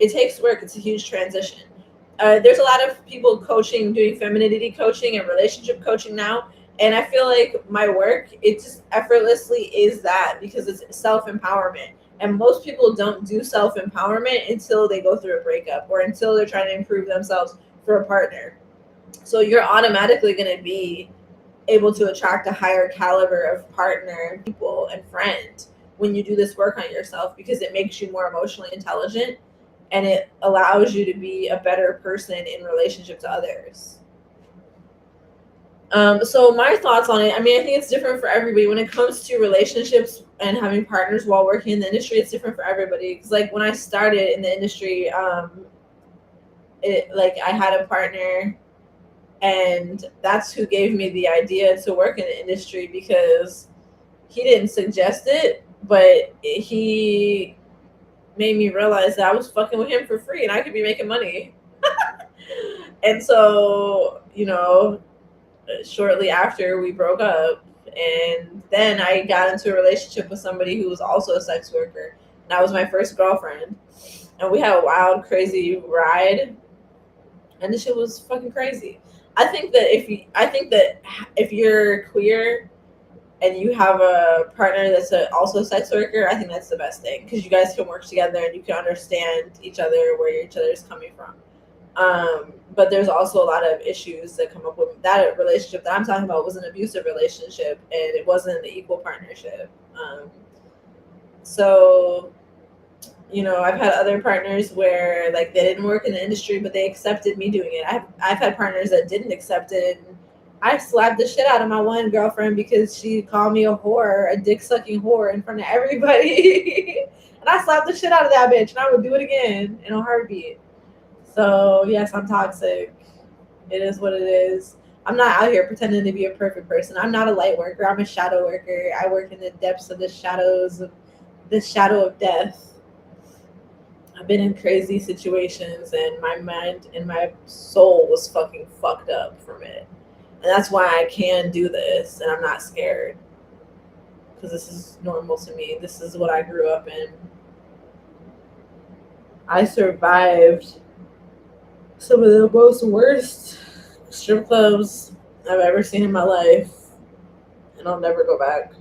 it takes work. It's a huge transition. There's a lot of people coaching, doing femininity coaching and relationship coaching now. And I feel like my work, it just effortlessly is that, because it's self-empowerment. And most people don't do self-empowerment until they go through a breakup or until they're trying to improve themselves for a partner. So you're automatically going to be able to attract a higher caliber of partner, people, and friend when you do this work on yourself, because it makes you more emotionally intelligent and it allows you to be a better person in relationship to others. So my thoughts on it, I mean, I think it's different for everybody. When it comes to relationships and having partners while working in the industry, it's different for everybody. Because like when I started in the industry, I had a partner, and that's who gave me the idea to work in the industry, because he didn't suggest it, but he made me realize that I was fucking with him for free and I could be making money. And so, shortly after we broke up, and then I got into a relationship with somebody who was also a sex worker. That was my first girlfriend, and we had a wild, crazy ride, and this shit was fucking crazy. I think that if you're queer and you have a partner that's also a sex worker, I think that's the best thing, because you guys can work together and you can understand each other, where each other is coming from. But there's also a lot of issues that come up with that relationship that I'm talking about. Was an abusive relationship, and it wasn't an equal partnership. So, I've had other partners where like they didn't work in the industry, but they accepted me doing it. I've had partners that didn't accept it. And I slapped the shit out of my one girlfriend because she called me a whore, a dick sucking whore, in front of everybody. And I slapped the shit out of that bitch, and I would do it again in a heartbeat. So yes, I'm toxic. It is what it is. I'm not out here pretending to be a perfect person. I'm not a light worker. I'm a shadow worker. I work in the depths of the shadows of the shadow of death. I've been in crazy situations, and my mind and my soul was fucking fucked up from it. And that's why I can do this, and I'm not scared, because this is normal to me. This is what I grew up in. I survived some of the most worst strip clubs I've ever seen in my life, and I'll never go back.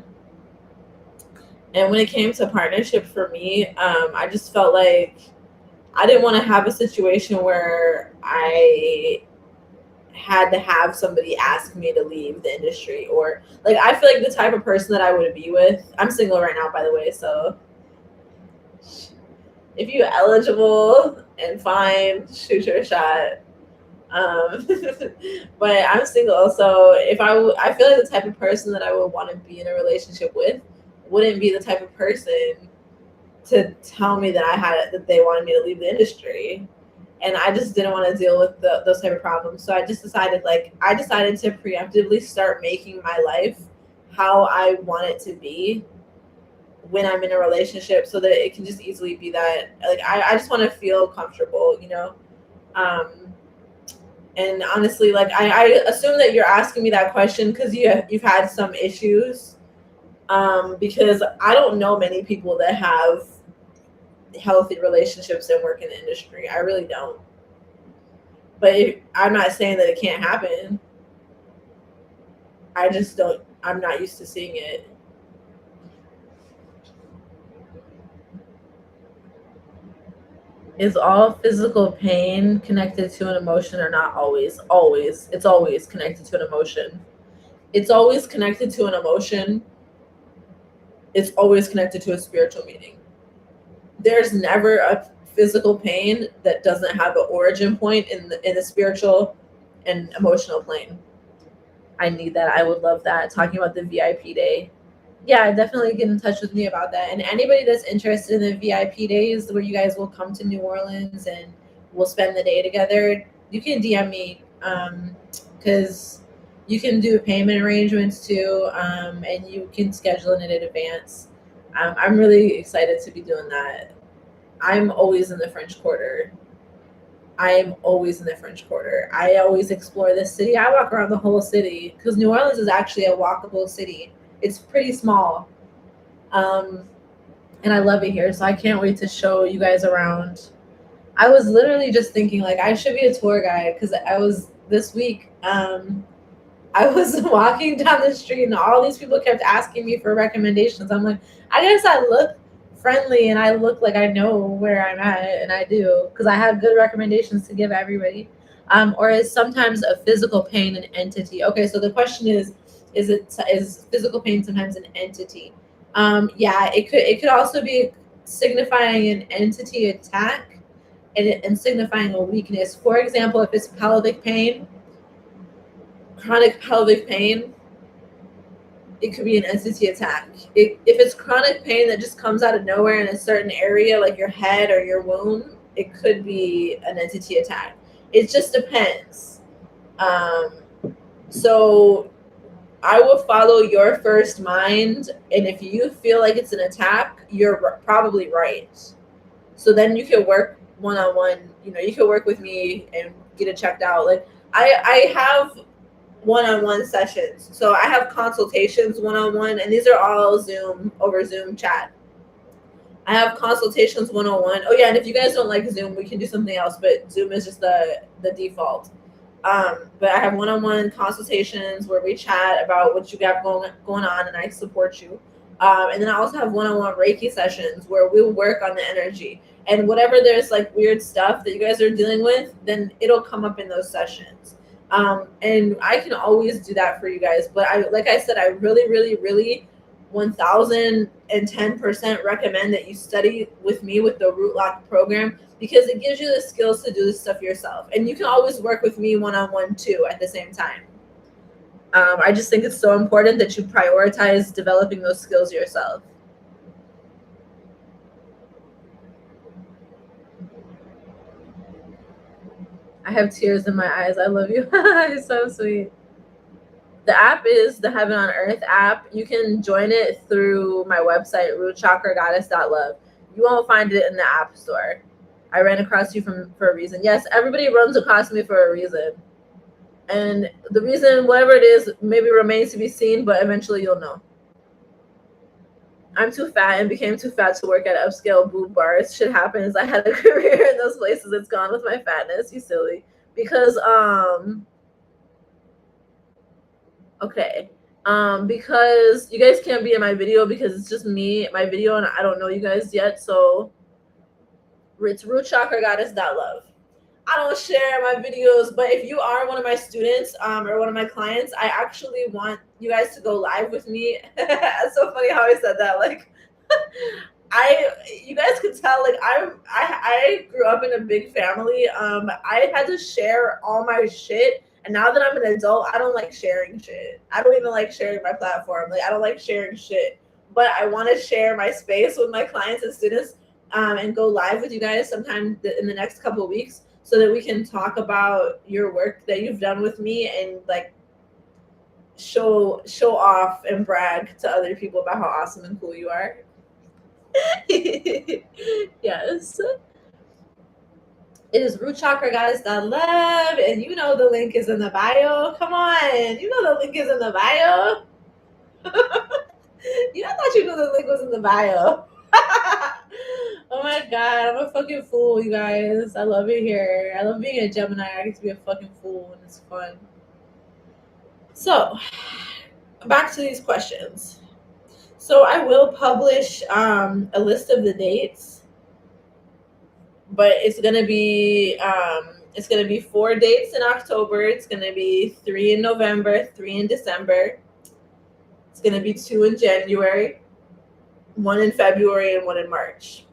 And when it came to partnership for me, I just felt like I didn't want to have a situation where I had to have somebody ask me to leave the industry, or like I feel like the type of person that I would be with. I'm single right now, by the way, so if you're eligible and fine, shoot your shot. Um, but I'm single, so if I feel like the type of person that I would want to be in a relationship with wouldn't be the type of person to tell me that they wanted me to leave the industry, and I just didn't want to deal with those type of problems. So I just decided, to preemptively start making my life how I want it to be when I'm in a relationship, so that it can just easily be that, like, I just want to feel comfortable, Um, and honestly, like, I assume that you're asking me that question because you've had some issues. Because I don't know many people that have healthy relationships and work in the industry. I really don't. But I'm not saying that it can't happen. I just don't. I'm not used to seeing it. Is all physical pain connected to an emotion or not always? Always. It's always connected to an emotion. It's always connected to an emotion. It's always connected to a spiritual meaning. There's never a physical pain that doesn't have an origin point in the spiritual and emotional plane. I need that. I would love that. Talking about the VIP day. Yeah, definitely get in touch with me about that. And anybody that's interested in the VIP days where you guys will come to New Orleans and we'll spend the day together, you can DM me, because you can do payment arrangements too, and you can schedule it in advance. I'm really excited to be doing that. I'm always in the French Quarter. I am always in the French Quarter. I always explore this city. I walk around the whole city because New Orleans is actually a walkable city. It's pretty small. Um, and I love it here. So I can't wait to show you guys around. I was literally just thinking, like, I should be a tour guide because I was this week. I was walking down the street and all these people kept asking me for recommendations. I'm like, I guess I look friendly and I look like I know where I'm at, and I do because I have good recommendations to give everybody. Or is sometimes a physical pain an entity? Okay, so the question is physical pain sometimes an entity? Yeah, it could also be signifying an entity attack, and signifying a weakness. For example, if it's pelvic pain, chronic pelvic pain, it could be an entity attack. If it's chronic pain that just comes out of nowhere in a certain area, like your head or your womb, it could be an entity attack. It just depends. Um, so I will follow your first mind, and if you feel like it's an attack, you're probably right. So then you can work one on one. You can work with me and get it checked out. Like I have one-on-one sessions. So I have consultations one-on-one, and these are all over Zoom chat. I have consultations one-on-one. Oh yeah, and if you guys don't like Zoom, we can do something else, but Zoom is just the default. But I have one-on-one consultations where we chat about what you got going on, and I support you. And then I also have one-on-one Reiki sessions where we'll work on the energy. And whatever there's like weird stuff that you guys are dealing with, then it'll come up in those sessions. And I can always do that for you guys. But like I said, I really, really, really 1010% recommend that you study with me with the Root Lock program, because it gives you the skills to do this stuff yourself. And you can always work with me one-on-one too at the same time. I just think it's so important that you prioritize developing those skills yourself. I have tears in my eyes. I love you. It's so sweet. The app is the Heaven on Earth app. You can join it through my website, rootchakragoddess.love. You won't find it in the app store. I ran across you for a reason. Yes, everybody runs across me for a reason. And the reason, whatever it is, maybe remains to be seen, but eventually you'll know. I'm too fat and became too fat to work at upscale boob bars. Shit happens. I had a career in those places. It's gone with my fatness, you silly. Because Okay. Because you guys can't be in my video because it's just me, my video, and I don't know you guys yet. So it's rootchakragoddess.love. I don't share my videos, but if you are one of my students or one of my clients, I actually want you guys to go live with me. It's so funny how I said that. Like, you guys could tell, like, I grew up in a big family. I had to share all my shit, and now that I'm an adult, I don't like sharing shit. I don't even like sharing my platform. Like, I don't like sharing shit, but I want to share my space with my clients and students, and go live with you guys sometime in the next couple of weeks, so that we can talk about your work that you've done with me and like show off and brag to other people about how awesome and cool you are. Yes. It is rootchakragoddess.love, and you know the link is in the bio. Come on, you know the link is in the bio. I thought you knew the link was in the bio. Oh my god, I'm a fucking fool, you guys. I love it here. I love being a Gemini. I get to be a fucking fool and it's fun. So, back to these questions. So I will publish a list of the dates, but it's gonna be 4 dates in October. It's gonna be 3 in November, 3 in December. It's gonna be 2 in January, 1 in February, and 1 in March.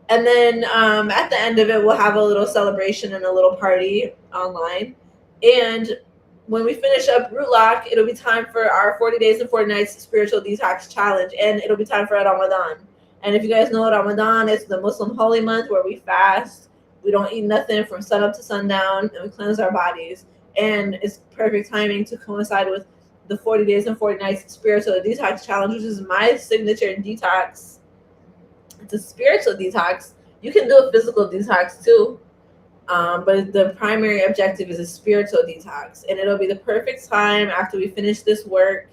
And then at the end of it, we'll have a little celebration and a little party online. And when we finish up Root Lock, it'll be time for our 40 days and 40 nights spiritual detox challenge, and it'll be time for Ramadan. And if you guys know Ramadan, it's the Muslim holy month where we fast. We don't eat nothing from sunup to sundown, and we cleanse our bodies. And it's perfect timing to coincide with the 40 days and 40 nights spiritual detox challenge, which is my signature detox. It's a spiritual detox. You can do a physical detox too. But the primary objective is a spiritual detox, and it'll be the perfect time after we finish this work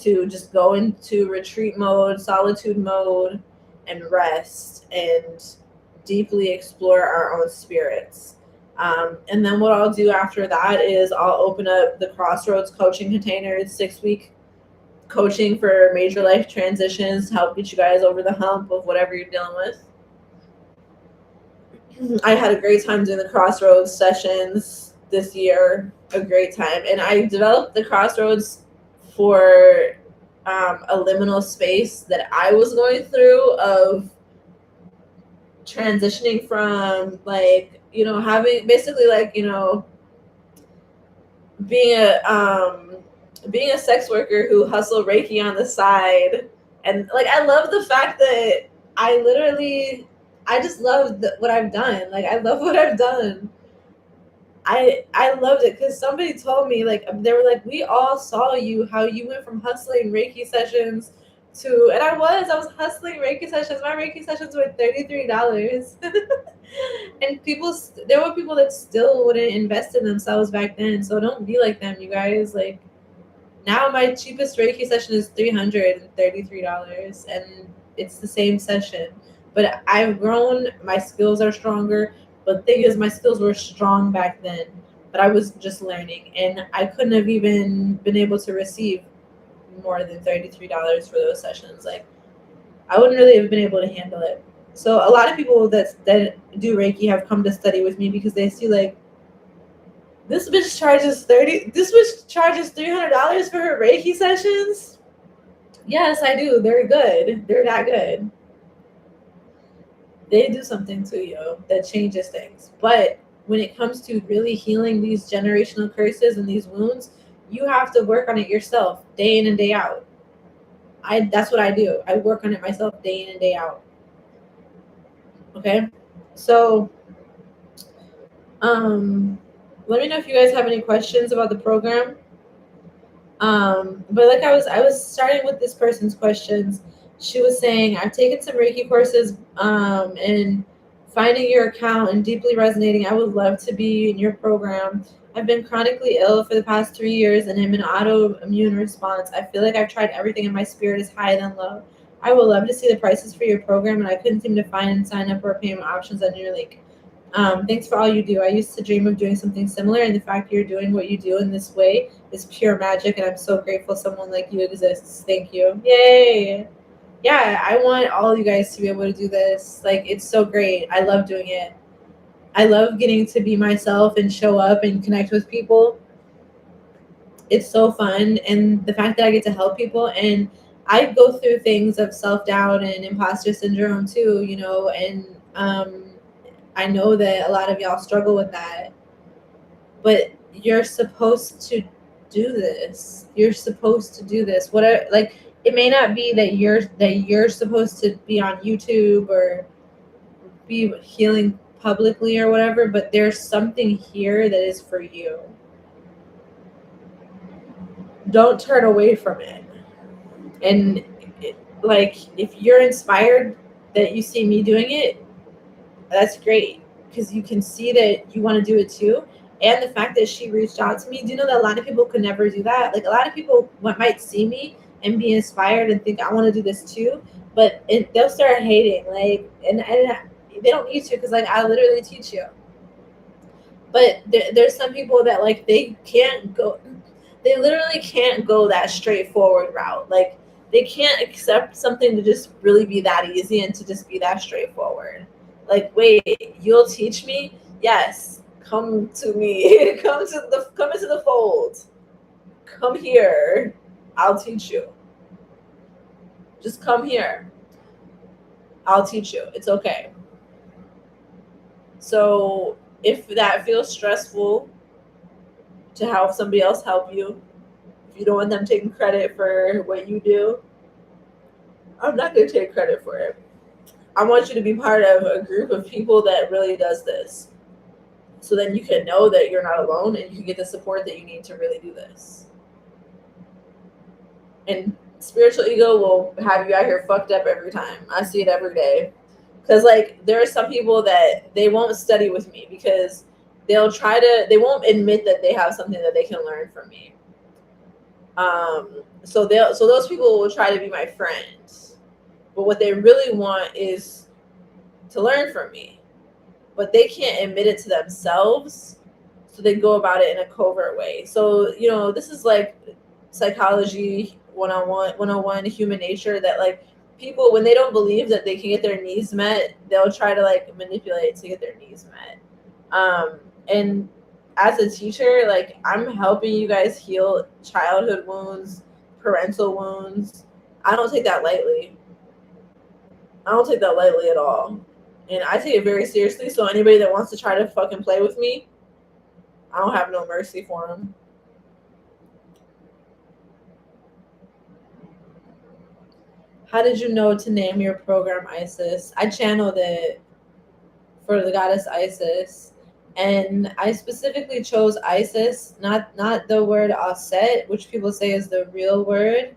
to just go into retreat mode, solitude mode, and rest and deeply explore our own spirits. And then what I'll do after that is I'll open up the Crossroads coaching container, 6-week coaching for major life transitions to help get you guys over the hump of whatever you're dealing with. I had a great time doing the Crossroads sessions this year, a great time. And I developed the Crossroads for a liminal space that I was going through of transitioning from, like, having basically, like, being a sex worker who hustled Reiki on the side. And like, I love the fact that I just love what I've done. Like, I love what I've done. I loved it because somebody told me, like, they were like, we all saw how you went from hustling Reiki sessions to, and I was hustling Reiki sessions. My Reiki sessions were $33. And there were people that still wouldn't invest in themselves back then. So don't be like them, you guys. Like, now my cheapest Reiki session is $333, and it's the same session. But I've grown, my skills are stronger. But the thing is, my skills were strong back then, but I was just learning, and I couldn't have even been able to receive more than $33 for those sessions. Like, I wouldn't really have been able to handle it. So a lot of people that do Reiki have come to study with me because they see, like, this bitch charges $300 for her Reiki sessions. Yes, I do. They're good. They're that good. They do something to you that changes things. But when it comes to really healing these generational curses and these wounds, you have to work on it yourself, day in and day out. That's what I do. I work on it myself, day in and day out. Okay? So, let me know if you guys have any questions about the program. But like I was starting with this person's questions. She was saying, I've taken some Reiki courses, and finding your account and deeply resonating. I would love to be in your program. I've been chronically ill for the past 3 years and I'm an autoimmune response. I feel like I've tried everything and my spirit is higher than low. I would love to see the prices for your program, and I couldn't seem to find and sign up or payment options on your link. Thanks for all you do. I used to dream of doing something similar, and the fact you're doing what you do in this way is pure magic, and I'm so grateful someone like you exists. Thank you. Yay! Yeah, I want all you guys to be able to do this. Like, it's so great. I love doing it. I love getting to be myself and show up and connect with people. It's so fun, and the fact that I get to help people, and I go through things of self-doubt and imposter syndrome too, you know, and I know that a lot of y'all struggle with that, but you're supposed to do this. You're supposed to do this. Whatever, like, it may not be that you're supposed to be on YouTube or be healing publicly or whatever, but there's something here that is for you. Don't turn away from it. And like, if you're inspired that you see me doing it, that's great, because you can see that you want to do it too. And the fact that she reached out to me, do you know that a lot of people could never do that? Like, a lot of people might see me and be inspired and think I want to do this too, but they'll start hating, like, and they don't need to, because like, I literally teach you. But there's some people that, like, they literally can't go that straightforward route. Like, they can't accept something to just really be that easy and to just be that straightforward. Like, wait, you'll teach me? Yes, come to me. Come into the fold. Come here. I'll teach you. Just come here. I'll teach you. It's okay. So if that feels stressful to have somebody else help you, if you don't want them taking credit for what you do, I'm not going to take credit for it. I want you to be part of a group of people that really does this. So then you can know that you're not alone, and you can get the support that you need to really do this. And spiritual ego will have you out here fucked up every time. I see it every day. Because, like, there are some people that they won't study with me because they won't admit that they have something that they can learn from me. So those people will try to be my friends, but what they really want is to learn from me, but they can't admit it to themselves, so they go about it in a covert way. So, you know, this is like psychology 101, human nature, that, like, people, when they don't believe that they can get their needs met, they'll try to, like, manipulate to get their needs met. And as a teacher, like, I'm helping you guys heal childhood wounds, parental wounds. I don't take that lightly. I don't take that lightly at all. And I take it very seriously. So anybody that wants to try to fucking play with me, I don't have no mercy for them. How did you know to name your program Isis? I channeled it for the goddess Isis. And I specifically chose Isis, not the word Aset, which people say is the real word.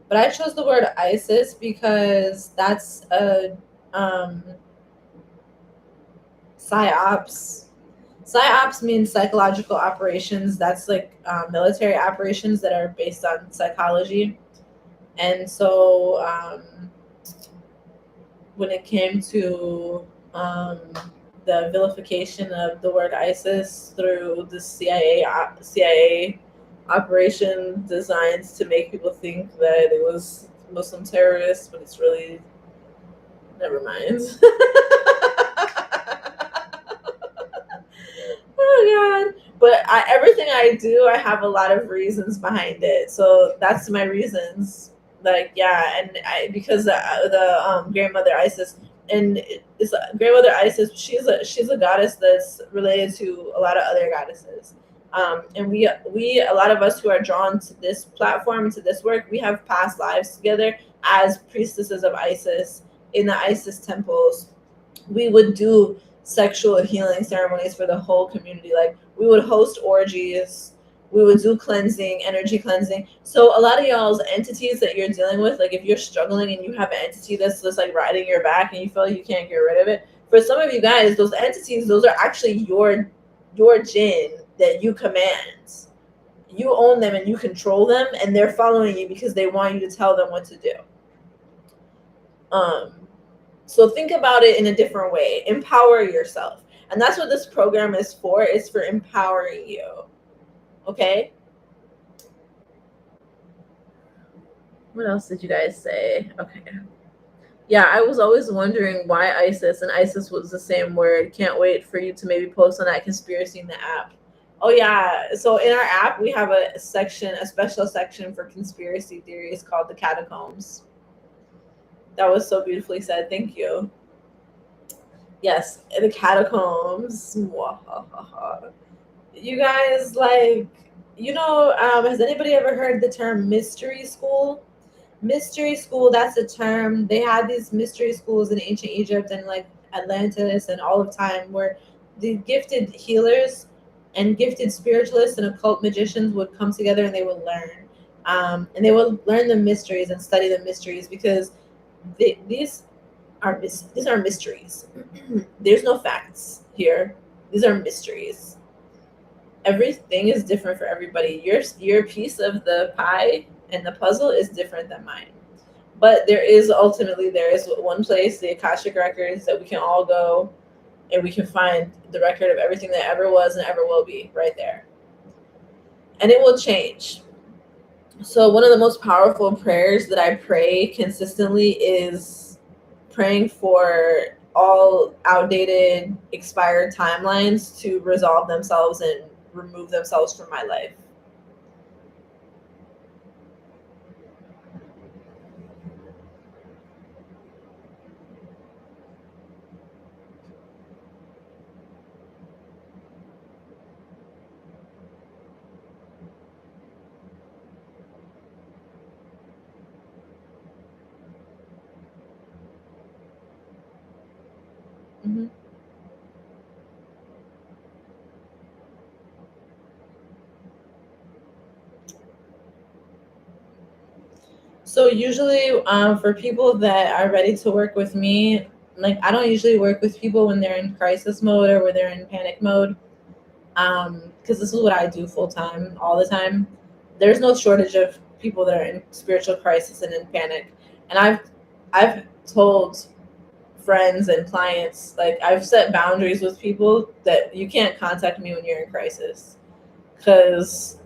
But I chose the word Isis because that's a psyops. Psyops means psychological operations. That's like military operations that are based on psychology. And so when it came to the vilification of the word ISIS through the CIA operation designed to make people think that it was Muslim terrorists, but it's really, never mind. Oh God! But everything I do, I have a lot of reasons behind it. So that's my reasons. Like, yeah, and because the grandmother Isis, and it's grandmother Isis. She's a goddess that's related to a lot of other goddesses. And we a lot of us who are drawn to this platform, to this work, we have past lives together as priestesses of Isis in the Isis temples. We would do sexual healing ceremonies for the whole community. Like, we would host orgies, we would do cleansing, energy cleansing. So a lot of y'all's entities that you're dealing with, like, if you're struggling and you have an entity that's just like riding your back and you feel like you can't get rid of it, for some of you guys, those entities, those are actually your jinn that you command. You own them and you control them, and they're following you because they want you to tell them what to do. So think about it in a different way. Empower yourself. And that's what this program is for. It's for empowering you. Okay? What else did you guys say? Okay. Yeah, I was always wondering why ISIS, and ISIS was the same word. Can't wait for you to maybe post on that conspiracy in the app. Oh yeah, so in our app we have a section, a special section for conspiracy theories called the catacombs. That was so beautifully said. Thank you. Yes, the catacombs. You guys, like, has anybody ever heard the term mystery school? Mystery school, that's a term. They had these mystery schools in ancient Egypt and like Atlantis and all of time where the gifted healers and gifted spiritualists and occult magicians would come together and they would learn. And they would learn the mysteries and study the mysteries because these are mysteries. There's no facts here. These are mysteries. Everything is different for everybody. Your piece of the pie and the puzzle is different than mine. But there is one place, the Akashic records, that we can all go and we can find the record of everything that ever was and ever will be right there. And it will change. So one of the most powerful prayers that I pray consistently is praying for all outdated, expired timelines to resolve themselves and remove themselves from my life. Mm-hmm. So usually, for people that are ready to work with me, like I don't usually work with people when they're in crisis mode or when they're in panic mode, because this is what I do full time all the time. There's no shortage of people that are in spiritual crisis and in panic, and I've told friends and clients, like I've set boundaries with people that you can't contact me when you're in crisis, because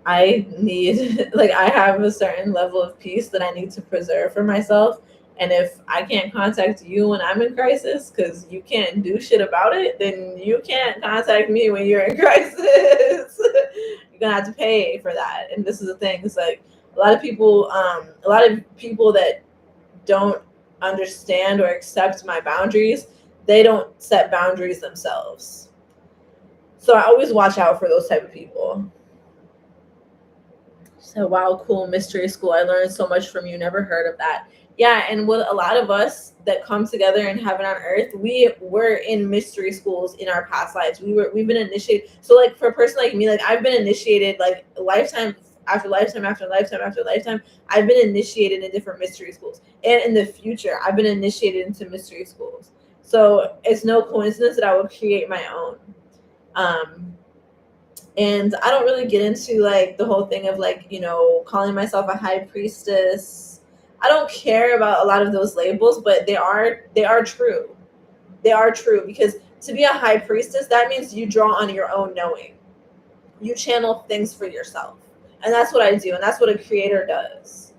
I need like I have a certain level of peace that I need to preserve for myself. And if I can't contact you when I'm in crisis because you can't do shit about it, then you can't contact me when you're in crisis. You're gonna have to pay for that. And this is the thing, it's like a lot of people that don't understand or accept my boundaries, they don't set boundaries themselves. So I always watch out for those type of people. So wow, cool, mystery school. I learned so much from you. Never heard of that. Yeah, and with a lot of us that come together in heaven on earth, we were in mystery schools in our past lives. We've been initiated. So like for a person like me, like I've been initiated like lifetime after lifetime after lifetime after lifetime. I've been initiated in different mystery schools. And in the future, I've been initiated into mystery schools. So it's no coincidence that I would create my own. And I don't really get into like the whole thing of like, calling myself a high priestess. I don't care about a lot of those labels, but they are true. They are true because to be a high priestess, that means you draw on your own knowing. You channel things for yourself. And that's what I do. And that's what a creator does.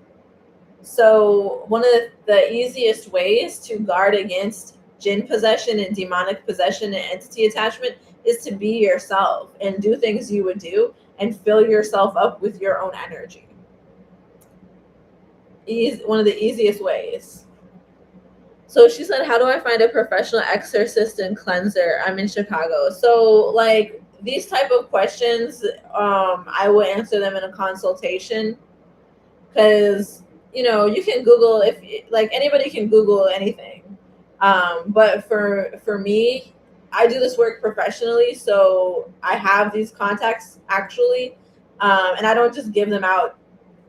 So one of the easiest ways to guard against jinn possession and demonic possession and entity attachment is to be yourself and do things you would do and fill yourself up with your own energy. One of the easiest ways. So she said, how do I find a professional exorcist and cleanser? I'm in Chicago. So like these type of questions, I will answer them in a consultation because, you can Google if like anybody can Google anything. But for me, I do this work professionally, so I have these contacts actually, and I don't just give them out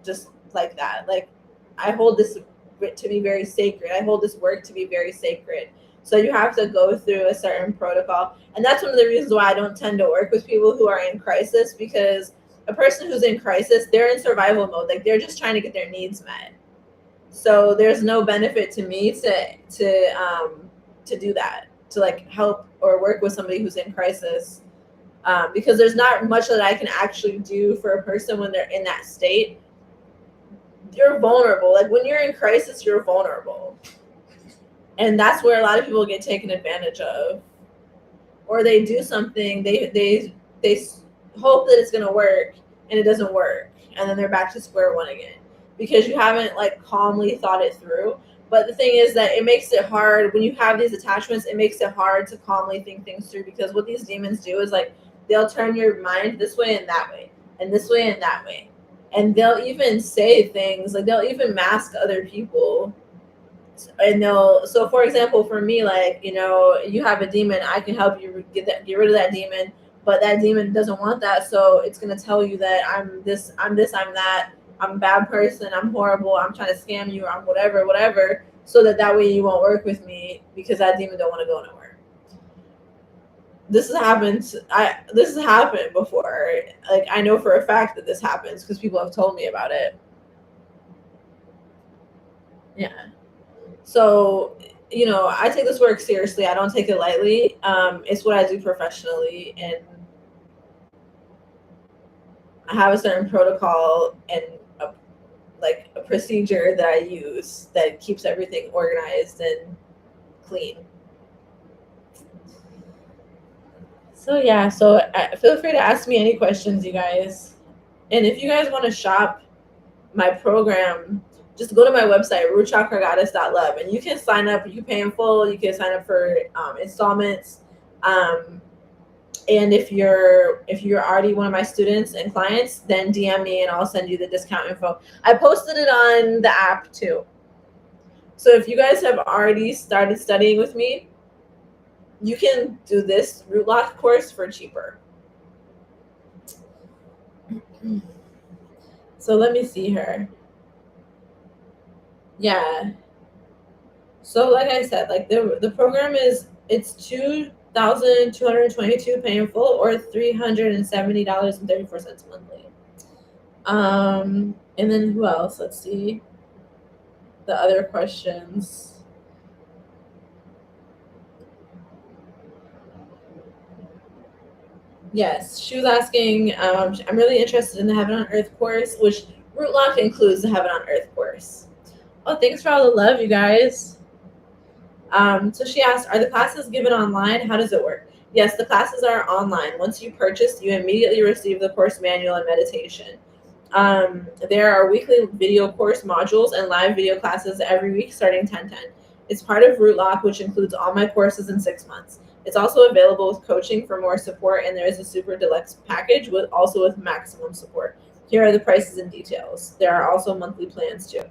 just like that. Like I hold this to be very sacred. I hold this work to be very sacred. So you have to go through a certain protocol, and that's one of the reasons why I don't tend to work with people who are in crisis, because a person who's in crisis, they're in survival mode. Like they're just trying to get their needs met. So there's no benefit to me to to do that, to like help or work with somebody who's in crisis, because there's not much that I can actually do for a person when they're in that state. You're vulnerable. Like when you're in crisis, you're vulnerable, and that's where a lot of people get taken advantage of, or they do something, they hope that it's going to work and it doesn't work, and then they're back to square one again because you haven't like calmly thought it through. But the thing is that it makes it hard when you have these attachments. It makes it hard to calmly think things through, because what these demons do is like they'll turn your mind this way and that way and this way and that way, and they'll even say things like they'll even mask other people. And they'll, so for example, for me, like, you know, you have a demon, I can help you get rid of that demon, but that demon doesn't want that, so it's going to tell you that I'm this, I'm that, I'm a bad person, I'm horrible, I'm trying to scam you, I'm whatever, so that way you won't work with me because that demon don't want to go nowhere. This has happened before. Like, I know for a fact that this happens because people have told me about it. Yeah. So, you know, I take this work seriously. I don't take it lightly. It's what I do professionally, and I have a certain protocol and a procedure that I use that keeps everything organized and clean. So yeah, so feel free to ask me any questions, you guys. And if you guys want to shop my program, just go to my website, rootchakragoddess.love, and you can sign up. You can pay in full. You can sign up for installments. And if you're already one of my students and clients, then DM me and I'll send you the discount info. I posted it on the app too. So if you guys have already started studying with me, you can do this root lock course for cheaper. So let me see here. Yeah. So like I said, like the program is, it's $2,222 paying full, or $370.34 monthly. And then who else? Let's see the other questions. Yes, she was asking, I'm really interested in the Heaven on Earth course, which Root Lock includes the Heaven on Earth course. Oh, thanks for all the love, you guys. So she asked, are the classes given online? How does it work? Yes, the classes are online. Once you purchase, you immediately receive the course manual and meditation. There are weekly video course modules and live video classes every week starting 10/10. It's part of Root Lock, which includes all my courses in 6 months. It's also available with coaching for more support, and there is a super deluxe package with maximum support. Here are the prices and details. There are also monthly plans too.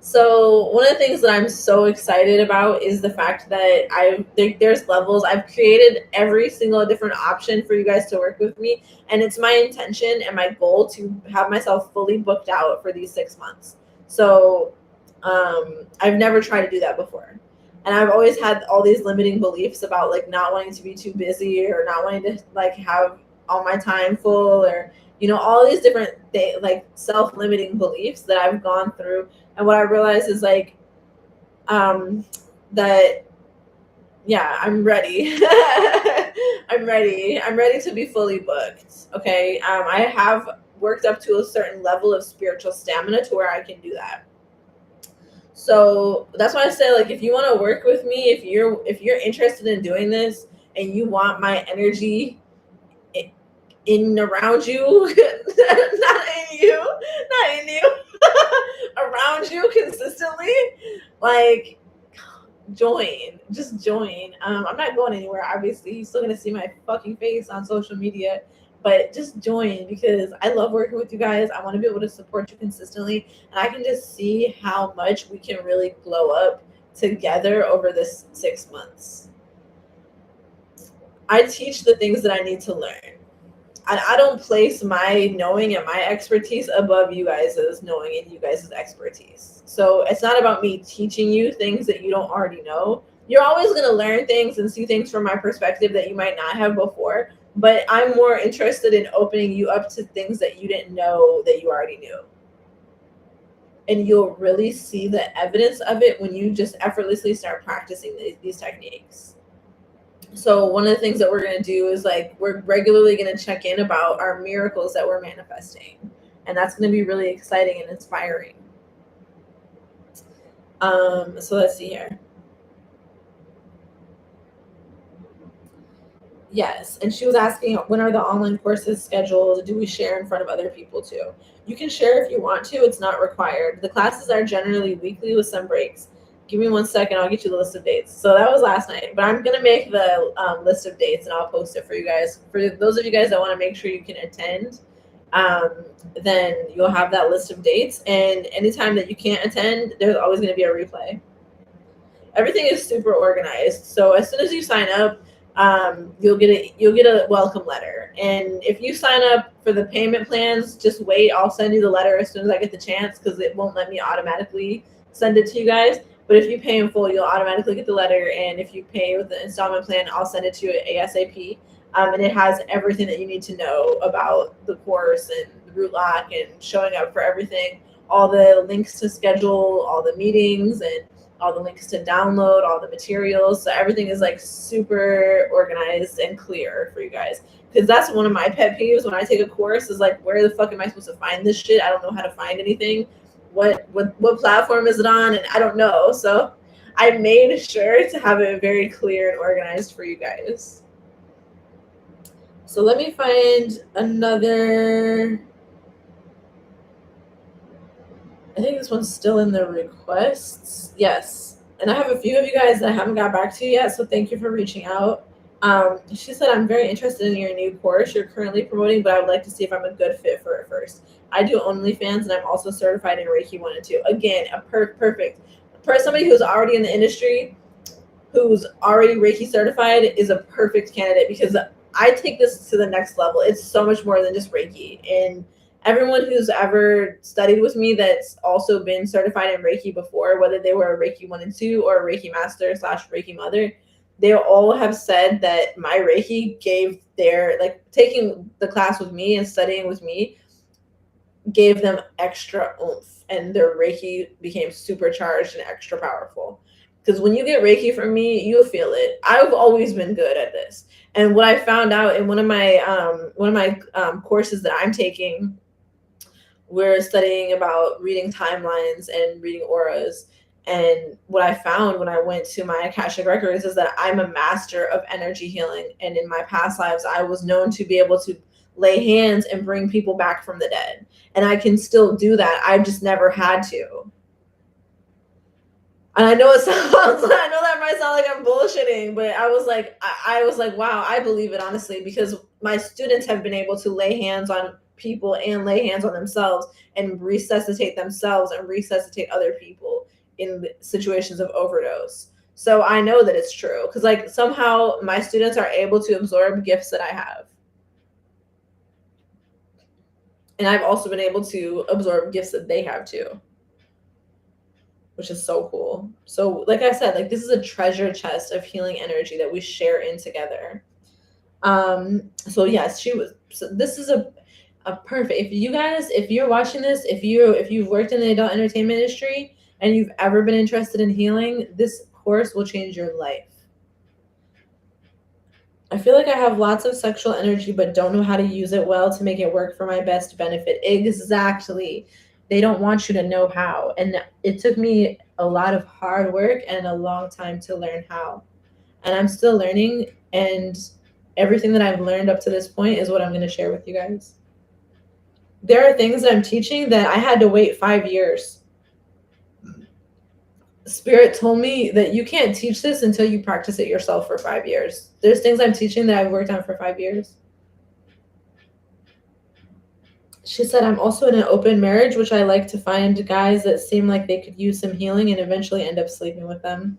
So one of the things that I'm so excited about is the fact that there's levels. I've created every single different option for you guys to work with me, and it's my intention and my goal to have myself fully booked out for these 6 months. So I've never tried to do that before. And I've always had all these limiting beliefs about like not wanting to be too busy, or not wanting to like have all my time full, or, you know, all these different like self-limiting beliefs that I've gone through. And what I realized is like that, yeah, I'm ready. I'm ready to be fully booked. Okay. I have worked up to a certain level of spiritual stamina to where I can do that. So that's why I say, like, if you want to work with me, if you're interested in doing this and you want my energy in around you, not in you, around you consistently, like, just join. I'm not going anywhere, obviously. You're still gonna see my fucking face on social media, but just join, because I love working with you guys. I want to be able to support you consistently, and I can just see how much we can really glow up together over this 6 months. I teach the things that I need to learn. I don't place my knowing and my expertise above you guys' knowing and you guys' expertise. So it's not about me teaching you things that you don't already know. You're always going to learn things and see things from my perspective that you might not have before, but I'm more interested in opening you up to things that you didn't know that you already knew. And you'll really see the evidence of it when you just effortlessly start practicing these techniques. So one of the things that we're going to do is like we're regularly going to check in about our miracles that we're manifesting, and that's going to be really exciting and inspiring. So let's see here. Yes, and she was asking when are the online courses scheduled? Do we share in front of other people too? You can share if you want to. It's not required. The classes are generally weekly with some breaks. Give me 1 second. I'll get you the list of dates. So that was last night, but I'm gonna make the list of dates and I'll post it for you guys. For those of you guys that want to make sure you can attend, then you'll have that list of dates. And anytime that you can't attend, there's always going to be a replay. Everything is super organized. So as soon as you sign up, you'll get a welcome letter. And if you sign up for the payment plans, just wait. I'll send you the letter as soon as I get the chance because it won't let me automatically send it to you guys. But if you pay in full, you'll automatically get the letter. And if you pay with the installment plan, I'll send it to you ASAP. And it has everything that you need to know about the course and the root lock and showing up for everything. All the links to schedule, all the meetings, and all the links to download, all the materials. So everything is like super organized and clear for you guys. Because that's one of my pet peeves when I take a course is like, where the fuck am I supposed to find this shit? I don't know how to find anything. What platform is it on? And I don't know. So I made sure to have it very clear and organized for you guys. So let me find another. I think this one's still in the requests. Yes. And I have a few of you guys that I haven't got back to yet, so thank you for reaching out. She said, I'm very interested in your new course you're currently promoting, but I would like to see if I'm a good fit for it first. I do OnlyFans, and I'm also certified in Reiki 1 and 2. Again, a perfect. Somebody who's already in the industry, who's already Reiki certified, is a perfect candidate because I take this to the next level. It's so much more than just Reiki. And everyone who's ever studied with me that's also been certified in Reiki before, whether they were a Reiki 1 and 2 or a Reiki master / Reiki mother, they all have said that my Reiki gave their, like, taking the class with me and studying with me gave them extra oomph, and their Reiki became supercharged and extra powerful. Because when you get Reiki from me, you'll feel it. I've always been good at this. And what I found out in one of my courses that I'm taking, we're studying about reading timelines and reading auras. And what I found when I went to my Akashic records is that I'm a master of energy healing. And in my past lives, I was known to be able to lay hands and bring people back from the dead. And I can still do that. I've just never had to. And I know I know that might sound like I'm bullshitting, but I was like, wow, I believe it honestly, because my students have been able to lay hands on people and lay hands on themselves and resuscitate themselves and resuscitate other people in situations of overdose. So I know that it's true because like somehow my students are able to absorb gifts that I have. And I've also been able to absorb gifts that they have too, which is so cool. So like I said, like this is a treasure chest of healing energy that we share in together. So yes, this is a perfect. If you're watching this, if you've worked in the adult entertainment industry and you've ever been interested in healing, this course will change your life. I feel like I have lots of sexual energy, but don't know how to use it well to make it work for my best benefit. Exactly. They don't want you to know how. And it took me a lot of hard work and a long time to learn how. And I'm still learning. And everything that I've learned up to this point is what I'm going to share with you guys. There are things that I'm teaching that I had to wait 5 years. Spirit told me that you can't teach this until you practice it yourself for 5 years. There's things I'm teaching that I've worked on for 5 years. She said, I'm also in an open marriage, which I like to find guys that seem like they could use some healing and eventually end up sleeping with them.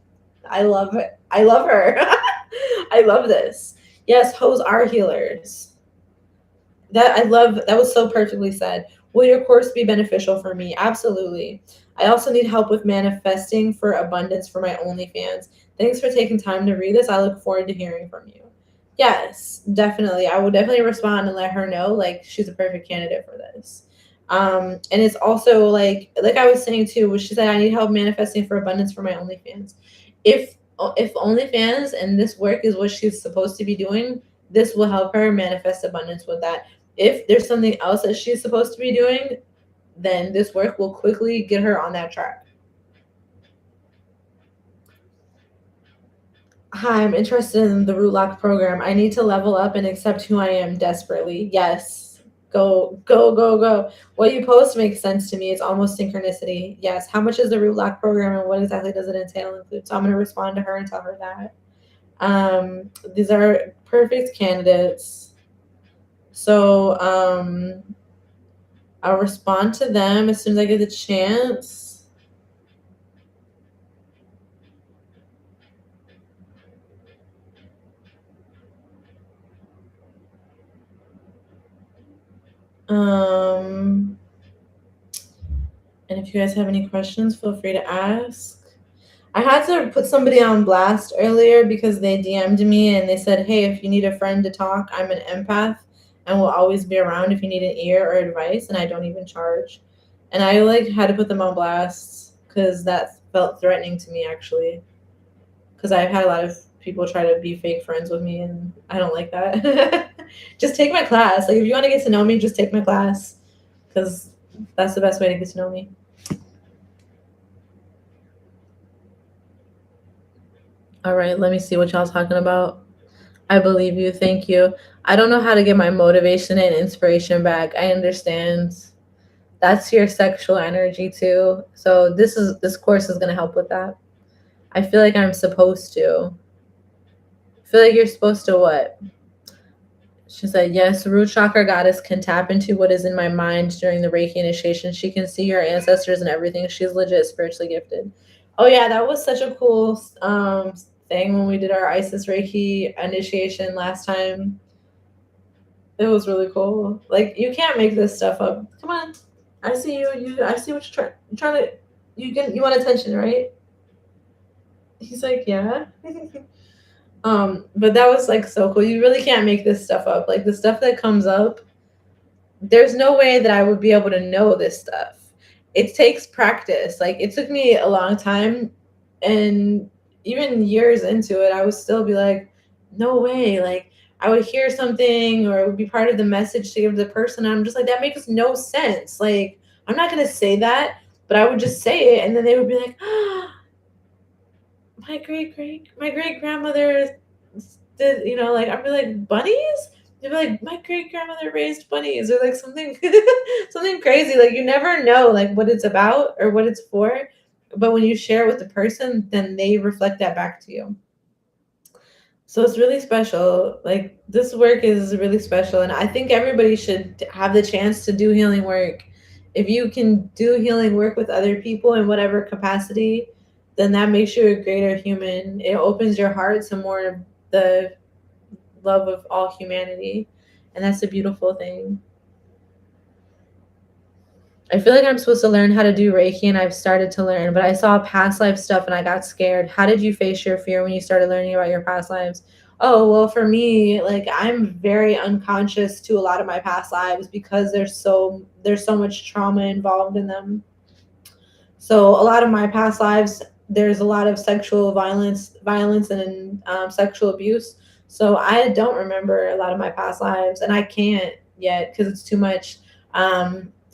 I love it. I love her. I love this. Yes, hoes are healers. That was so perfectly said. Will your course be beneficial for me? Absolutely. I also need help with manifesting for abundance for my OnlyFans. Thanks for taking time to read this. I look forward to hearing from you. Yes, definitely. I will definitely respond and let her know like she's a perfect candidate for this. And it's also like I was saying too, which she said, I need help manifesting for abundance for my OnlyFans. If OnlyFans and this work is what she's supposed to be doing, this will help her manifest abundance with that. If there's something else that she's supposed to be doing, then this work will quickly get her on that track. Hi, I'm interested in the Root Lock program. I need to level up and accept who I am desperately. Yes. Go, go, go, go. What you post makes sense to me. It's almost synchronicity. Yes. How much is the Root Lock program and what exactly does it entail include? So I'm going to respond to her and tell her that. These are perfect candidates. So I'll respond to them as soon as I get the chance. And if you guys have any questions, feel free to ask. I had to put somebody on blast earlier because they DM'd me and they said, hey, if you need a friend to talk, I'm an empath and will always be around if you need an ear or advice, and I don't even charge. And I had to put them on blast because that felt threatening to me, actually. Because I've had a lot of people try to be fake friends with me and I don't like that. Just take my class. Like, if you want to get to know me, just take my class because that's the best way to get to know me. All right, let me see what y'all talking about. I believe you. Thank you. I don't know how to get my motivation and inspiration back. I understand. That's your sexual energy too. So this course is going to help with that. I feel like I'm supposed to. I feel like you're supposed to what? She said, yes, root chakra goddess can tap into what is in my mind during the Reiki initiation. She can see her ancestors and everything. She's legit spiritually gifted. Oh, yeah, that was such a cool thing when we did our Isis Reiki initiation last time. It was really cool. Like, you can't make this stuff up. Come on. I see you. I see what you're trying to. You want attention, right? He's like, yeah. But that was like so cool. You really can't make this stuff up. Like the stuff that comes up, there's no way that I would be able to know this stuff. It takes practice. Like it took me a long time, and even years into it, I would still be like, no way. Like I would hear something or it would be part of the message to give to the person. And I'm just like, that makes no sense. Like I'm not gonna say that, but I would just say it, and then they would be like, my great grandmother did, like I'd be like, bunnies? They'd be like, my great grandmother raised bunnies, or like something something crazy. Like you never know like what it's about or what it's for. But when you share it with the person, then they reflect that back to you. So it's really special. Like this work is really special. And I think everybody should have the chance to do healing work. If you can do healing work with other people in whatever capacity, then that makes you a greater human. It opens your heart to more of the love of all humanity. And that's a beautiful thing. I feel like I'm supposed to learn how to do Reiki, and I've started to learn, but I saw past life stuff and I got scared. How did you face your fear when you started learning about your past lives? Oh, well, for me, like I'm very unconscious to a lot of my past lives because there's so much trauma involved in them. So a lot of my past lives, there's a lot of sexual violence and sexual abuse. So I don't remember a lot of my past lives, and I can't yet because it's too much.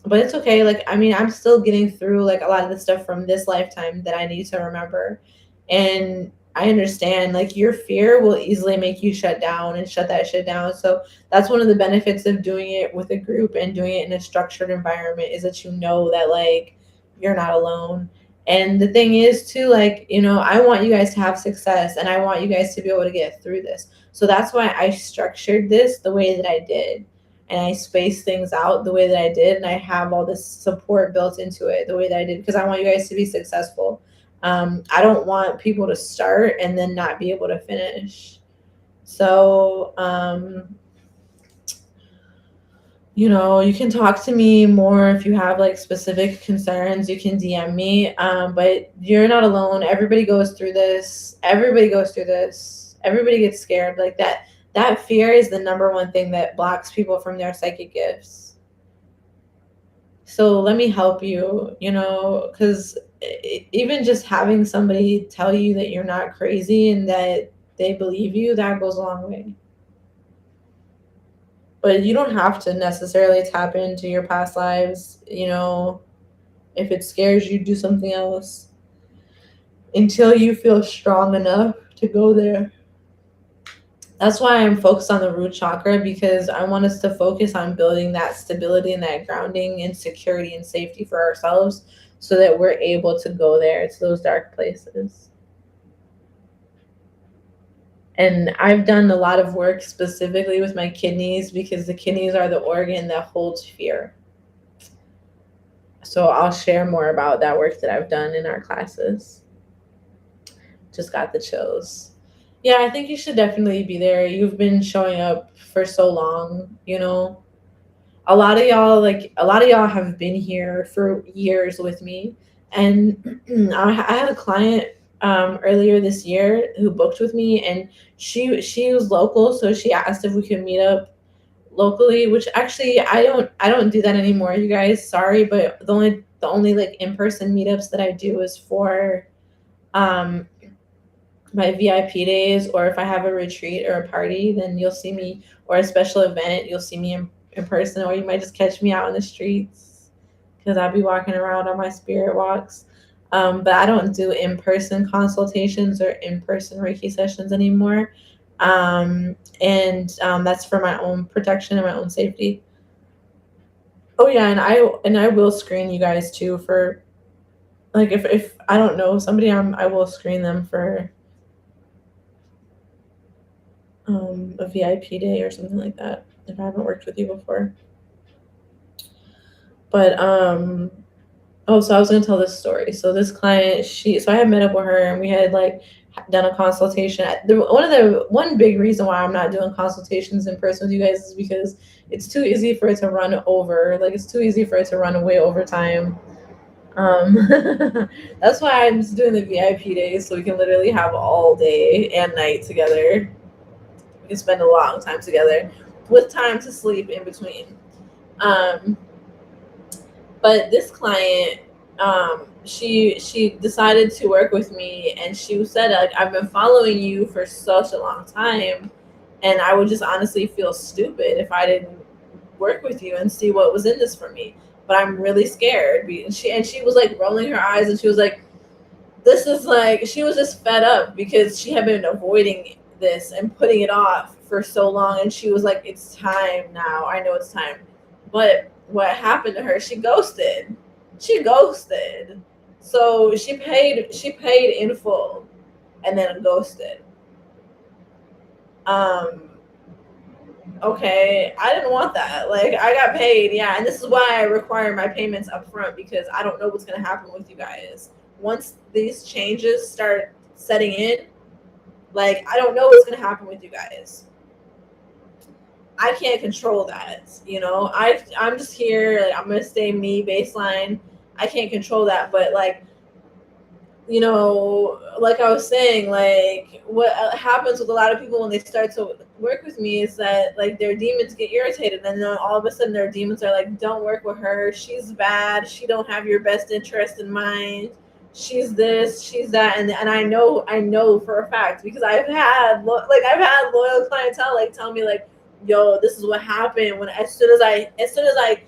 But it's okay. Like, I mean, I'm still getting through like a lot of the stuff from this lifetime that I need to remember. And I understand like your fear will easily make you shut down and shut that shit down. So that's one of the benefits of doing it with a group and doing it in a structured environment is that you know that like you're not alone. And the thing is too, like, I want you guys to have success and I want you guys to be able to get through this. So that's why I structured this the way that I did. And I spaced things out the way that I did. And I have all this support built into it the way that I did because I want you guys to be successful. I don't want people to start and then not be able to finish. So, you can talk to me more if you have like specific concerns. You can DM me, but you're not alone. Everybody goes through this. Everybody gets scared like that. That fear is the number one thing that blocks people from their psychic gifts. So let me help you, because even just having somebody tell you that you're not crazy and that they believe you, that goes a long way. But you don't have to necessarily tap into your past lives, if it scares you, do something else until you feel strong enough to go there. That's why I'm focused on the root chakra, because I want us to focus on building that stability and that grounding and security and safety for ourselves so that we're able to go there to those dark places. And I've done a lot of work specifically with my kidneys because the kidneys are the organ that holds fear. So I'll share more about that work that I've done in our classes. Just got the chills. Yeah, I think you should definitely be there. You've been showing up for so long, A lot of y'all have been here for years with me. And I had a client earlier this year who booked with me, and she was local, so she asked if we could meet up locally, which actually I don't do that anymore, you guys. Sorry, but the only like in-person meetups that I do is for um my VIP days, or if I have a retreat or a party, then you'll see me, or a special event, you'll see me in person, or you might just catch me out in the streets because I'll be walking around on my spirit walks. But I don't do in-person consultations or in-person Reiki sessions anymore. And that's for my own protection and my own safety. Oh yeah, and I will screen you guys too for like if I don't know somebody, I will screen them for a VIP day or something like that if I haven't worked with you before. But oh, so I was gonna tell this story. So this client, so I had met up with her and we had like done a consultation. One big reason why I'm not doing consultations in person with you guys is because it's too easy for it to run over. Like it's too easy for it to run away over time. Um, that's why I'm just doing the VIP days so we can literally have all day and night together. We can spend a long time together with time to sleep in between. Um, but this client, she decided to work with me, and she said, like, I've been following you for such a long time, and I would just honestly feel stupid if I didn't work with you and see what was in this for me. But I'm really scared. And she was like rolling her eyes, and she was like, this is like, she was just fed up because she had been avoiding this and putting it off for so long, and she was like, it's time now, I know it's time. But what happened to her, she ghosted. So she paid in full and then ghosted. um okay, I didn't want that. Like, I got paid, yeah, and this is why I require my payments up front, because I don't know what's going to happen with you guys once these changes start setting in. Like, I don't know what's going to happen with you guys. I can't control that. I'm just here, like, I'm going to stay me baseline. I can't control that, but like, like I was saying, like, what happens with a lot of people when they start to work with me is that, like, their demons get irritated, and then all of a sudden their demons are like, don't work with her, she's bad, she don't have your best interest in mind, she's this, she's that. And I know for a fact, because I've had loyal clientele like tell me, like, yo, this is what happened when as soon as I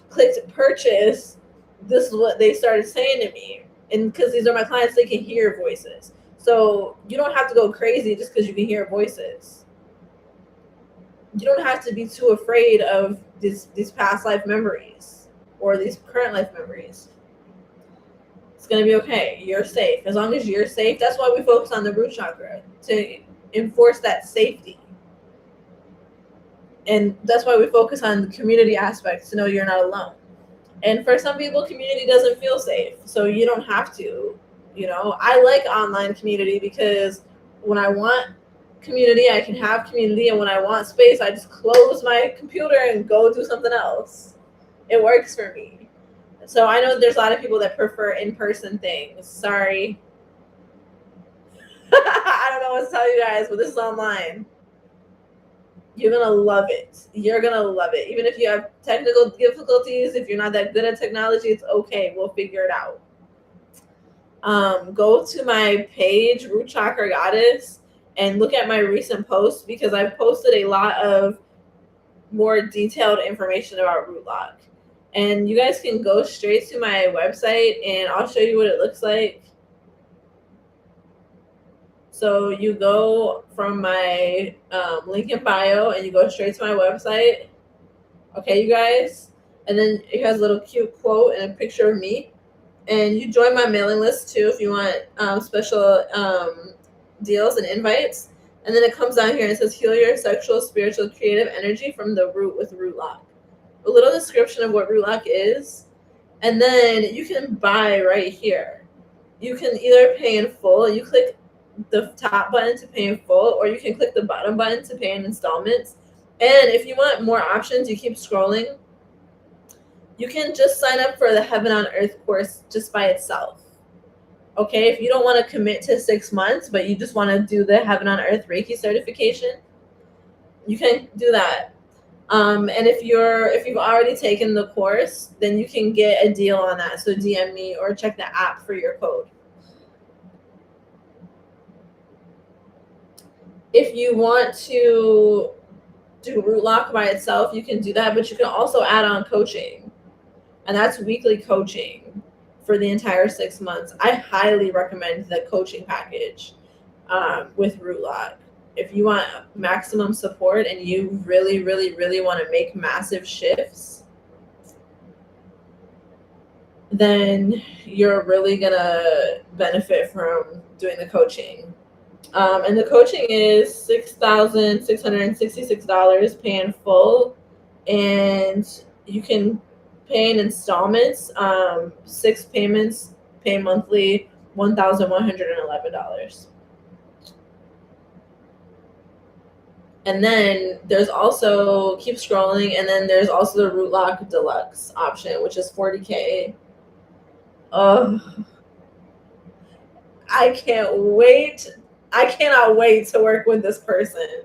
clicked purchase, this is what they started saying to me. And because these are my clients, they can hear voices. So you don't have to go crazy just because you can hear voices. You don't have to be too afraid of these past life memories or these current life memories. It's going to be okay. You're safe. As long as you're safe, that's why we focus on the root chakra, to enforce that safety. And that's why we focus on the community aspects, to know you're not alone. And for some people, community doesn't feel safe, so you don't have to. I like online community because when I want community, I can have community, and when I want space, I just close my computer and go do something else. It works for me. So I know there's a lot of people that prefer in-person things. Sorry. I don't know what to tell you guys, but this is online. You're gonna love it. You're gonna love it. Even if you have technical difficulties, if you're not that good at technology, it's okay. We'll figure it out. Go to my page, Root Chakra Goddess, and look at my recent posts because I've posted a lot of more detailed information about root lock. And you guys can go straight to my website and I'll show you what it looks like. So you go from my link in bio and you go straight to my website. Okay, you guys. And then it has a little cute quote and a picture of me. And you join my mailing list too if you want special deals and invites. And then it comes down here and it says heal your sexual, spiritual, creative energy from the root with root lock. A little description of what root lock is. And then you can buy right here. You can either pay in full. You click the top button to pay in full, or you can click the bottom button to pay in installments. And if you want more options, you keep scrolling. You can just sign up for the Heaven on Earth course just by itself. Okay, if you don't want to commit to 6 months, but you just want to do the Heaven on Earth Reiki certification, you can do that. And if you've already taken the course, then you can get a deal on that. So DM me or check the app for your code. If you want to do root lock by itself, you can do that, but you can also add on coaching. And that's weekly coaching for the entire 6 months. I highly recommend the coaching package with root lock. If you want maximum support and you really, really, really want to make massive shifts, then you're really going to benefit from doing the coaching. And the coaching is $6,666 pay in full, and you can pay in installments, 6 payments, pay monthly, $1,111. And then there's also, keep scrolling, and then there's also the Root Lock Deluxe option, which is $40K. I can't wait. I cannot wait to work with this person.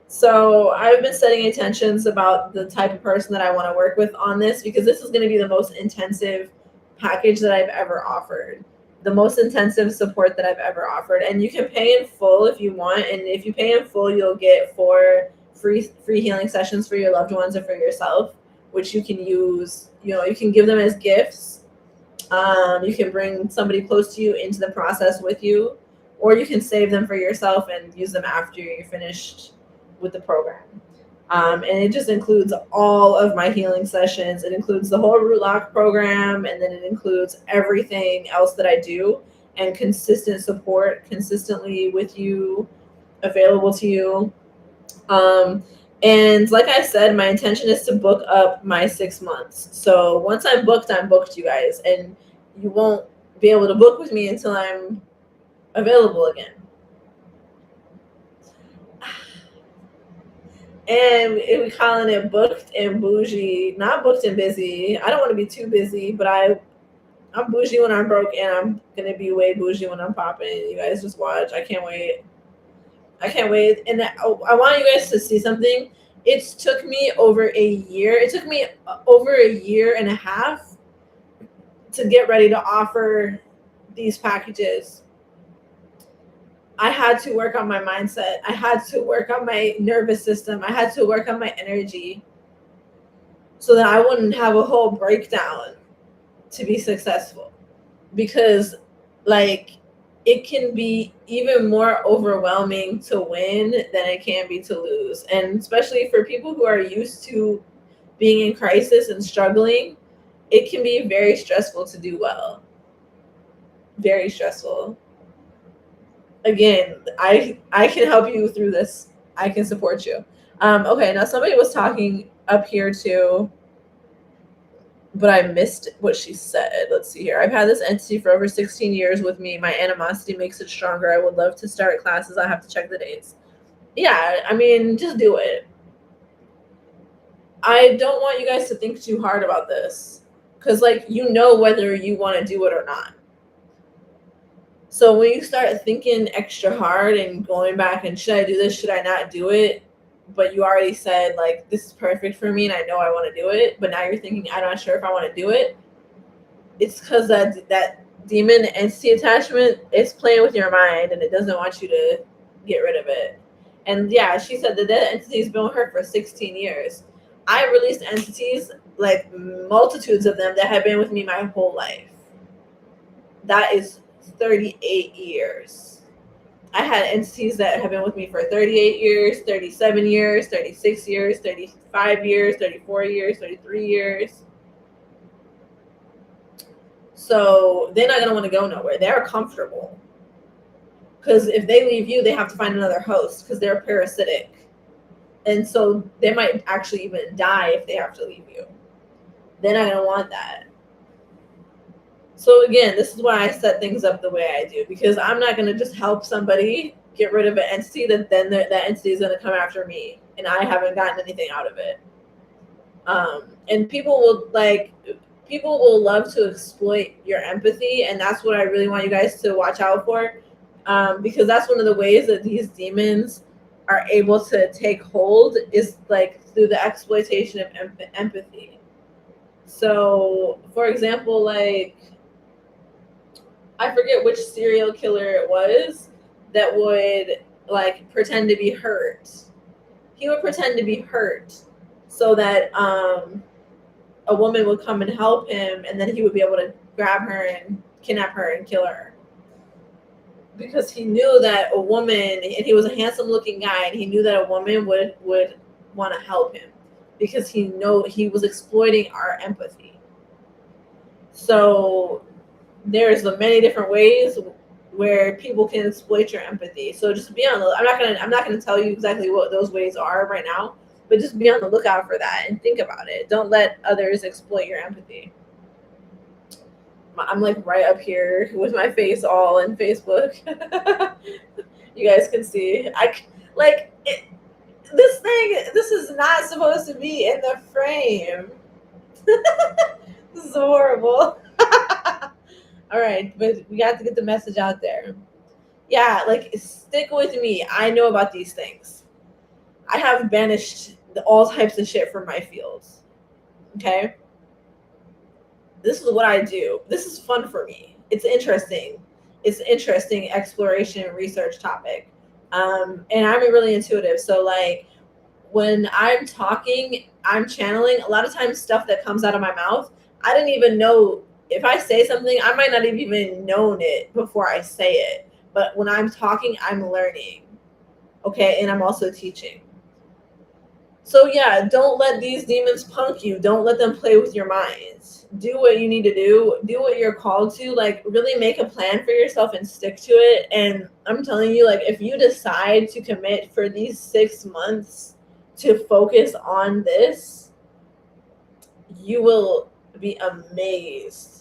So I've been setting intentions about the type of person that I want to work with on this, because this is going to be the most intensive package that I've ever offered, the most intensive support that I've ever offered. And you can pay in full if you want. And if you pay in full, you'll get 4 free healing sessions for your loved ones or for yourself, which you can use. You can give them as gifts. You can bring somebody close to you into the process with you, or you can save them for yourself and use them after you're finished with the program. And it just includes all of my healing sessions. It includes the whole Root Lock program, and then it includes everything else that I do, and consistent support consistently with you, available to you. And like I said, my intention is to book up my 6 months. So once I'm booked, you guys, and you won't be able to book with me until I'm available again. And we calling it booked and bougie, not booked and busy. I don't want to be too busy, but I'm bougie when I'm broke, and I'm gonna be way bougie when I'm popping. You guys just watch. I can't wait. And I want you guys to see something. It took me over a year. It took me over a year and a half to get ready to offer these packages. I had to work on my mindset. I had to work on my nervous system. I had to work on my energy so that I wouldn't have a whole breakdown to be successful. Because, it can be even more overwhelming to win than it can be to lose. And especially for people who are used to being in crisis and struggling, it can be very stressful to do well. Very stressful. Again, I can help you through this. I can support you. Okay, now somebody was talking up here too, but I missed what she said. Let's see here. I've had this entity for over 16 years with me. My animosity makes it stronger. I would love to start classes. I have to check the dates. Yeah, I mean, just do it. I don't want you guys to think too hard about this, because whether you want to do it or not. So when you start thinking extra hard and going back and should I do this, should I not do it, but you already said like this is perfect for me and I know I want to do it, but now you're thinking I'm not sure if I want to do it. It's because that demon entity attachment is playing with your mind and it doesn't want you to get rid of it. And yeah, she said that that entity has been with her for 16 years. I released entities, like multitudes of them, that have been with me my whole life. That is 38 years. I had entities that have been with me for 38 years, 37 years, 36 years, 35 years, 34 years, 33 years. So they're not going to want to go nowhere. They're comfortable. Because if they leave you, they have to find another host because they're parasitic. And so they might actually even die if they have to leave you. They're not going to want that. So again, this is why I set things up the way I do, because I'm not going to just help somebody get rid of an entity that then that entity is going to come after me and I haven't gotten anything out of it. And people will love to exploit your empathy, and that's what I really want you guys to watch out for, because that's one of the ways that these demons are able to take hold is like through the exploitation of empathy. So, for example, like I forget which serial killer it was that would like pretend to be hurt. He would pretend to be hurt so that a woman would come and help him, and then he would be able to grab her and kidnap her and kill her. Because he knew that a woman, and he was a handsome looking guy, and he knew that a woman would want to help him because he was exploiting our empathy. So there's many different ways where people can exploit your empathy. So just be on the I'm not gonna tell you exactly what those ways are right now, but just be on the lookout for that and think about it. Don't let others exploit your empathy. I'm like right up here with my face all in Facebook. You guys can see. This is not supposed to be in the frame. This is horrible. All right, but we got to get the message out there. Yeah, like stick with me. I know about these things. I have banished all types of shit from my fields. Okay? This is what I do. This is fun for me. It's interesting. It's an interesting exploration and research topic. And I'm really intuitive. So like when I'm talking, I'm channeling. A lot of times stuff that comes out of my mouth, I didn't even know. If I say something, I might not have even known it before I say it. But when I'm talking, I'm learning. Okay, and I'm also teaching. So yeah, don't let these demons punk you. Don't let them play with your minds. Do what you need to do. Do what you're called to. Like really make a plan for yourself and stick to it. And I'm telling you, like if you decide to commit for these 6 months to focus on this, you will be amazed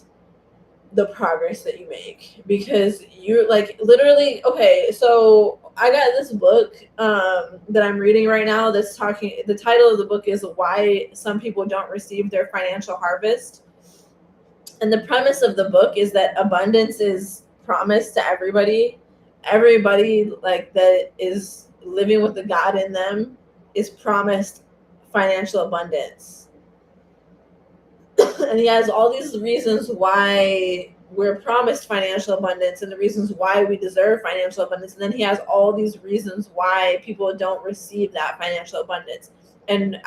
the progress that you make, because you're like literally okay. So I got this book that I'm reading right now that's talking, the title of the book is Why Some People Don't Receive Their Financial Harvest. And the premise of the book is that abundance is promised to everybody like that is living with the God in them is promised financial abundance. And he has all these reasons why we're promised financial abundance and the reasons why we deserve financial abundance. And then he has all these reasons why people don't receive that financial abundance. And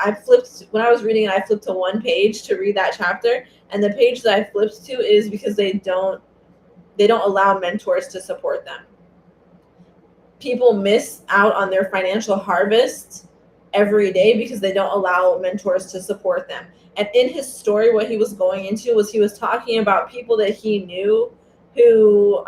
when I was reading it, I flipped to one page to read that chapter. And the page that I flipped to is because they don't allow mentors to support them. People miss out on their financial harvest every day because they don't allow mentors to support them. And in his story, what he was going into was he was talking about people that he knew who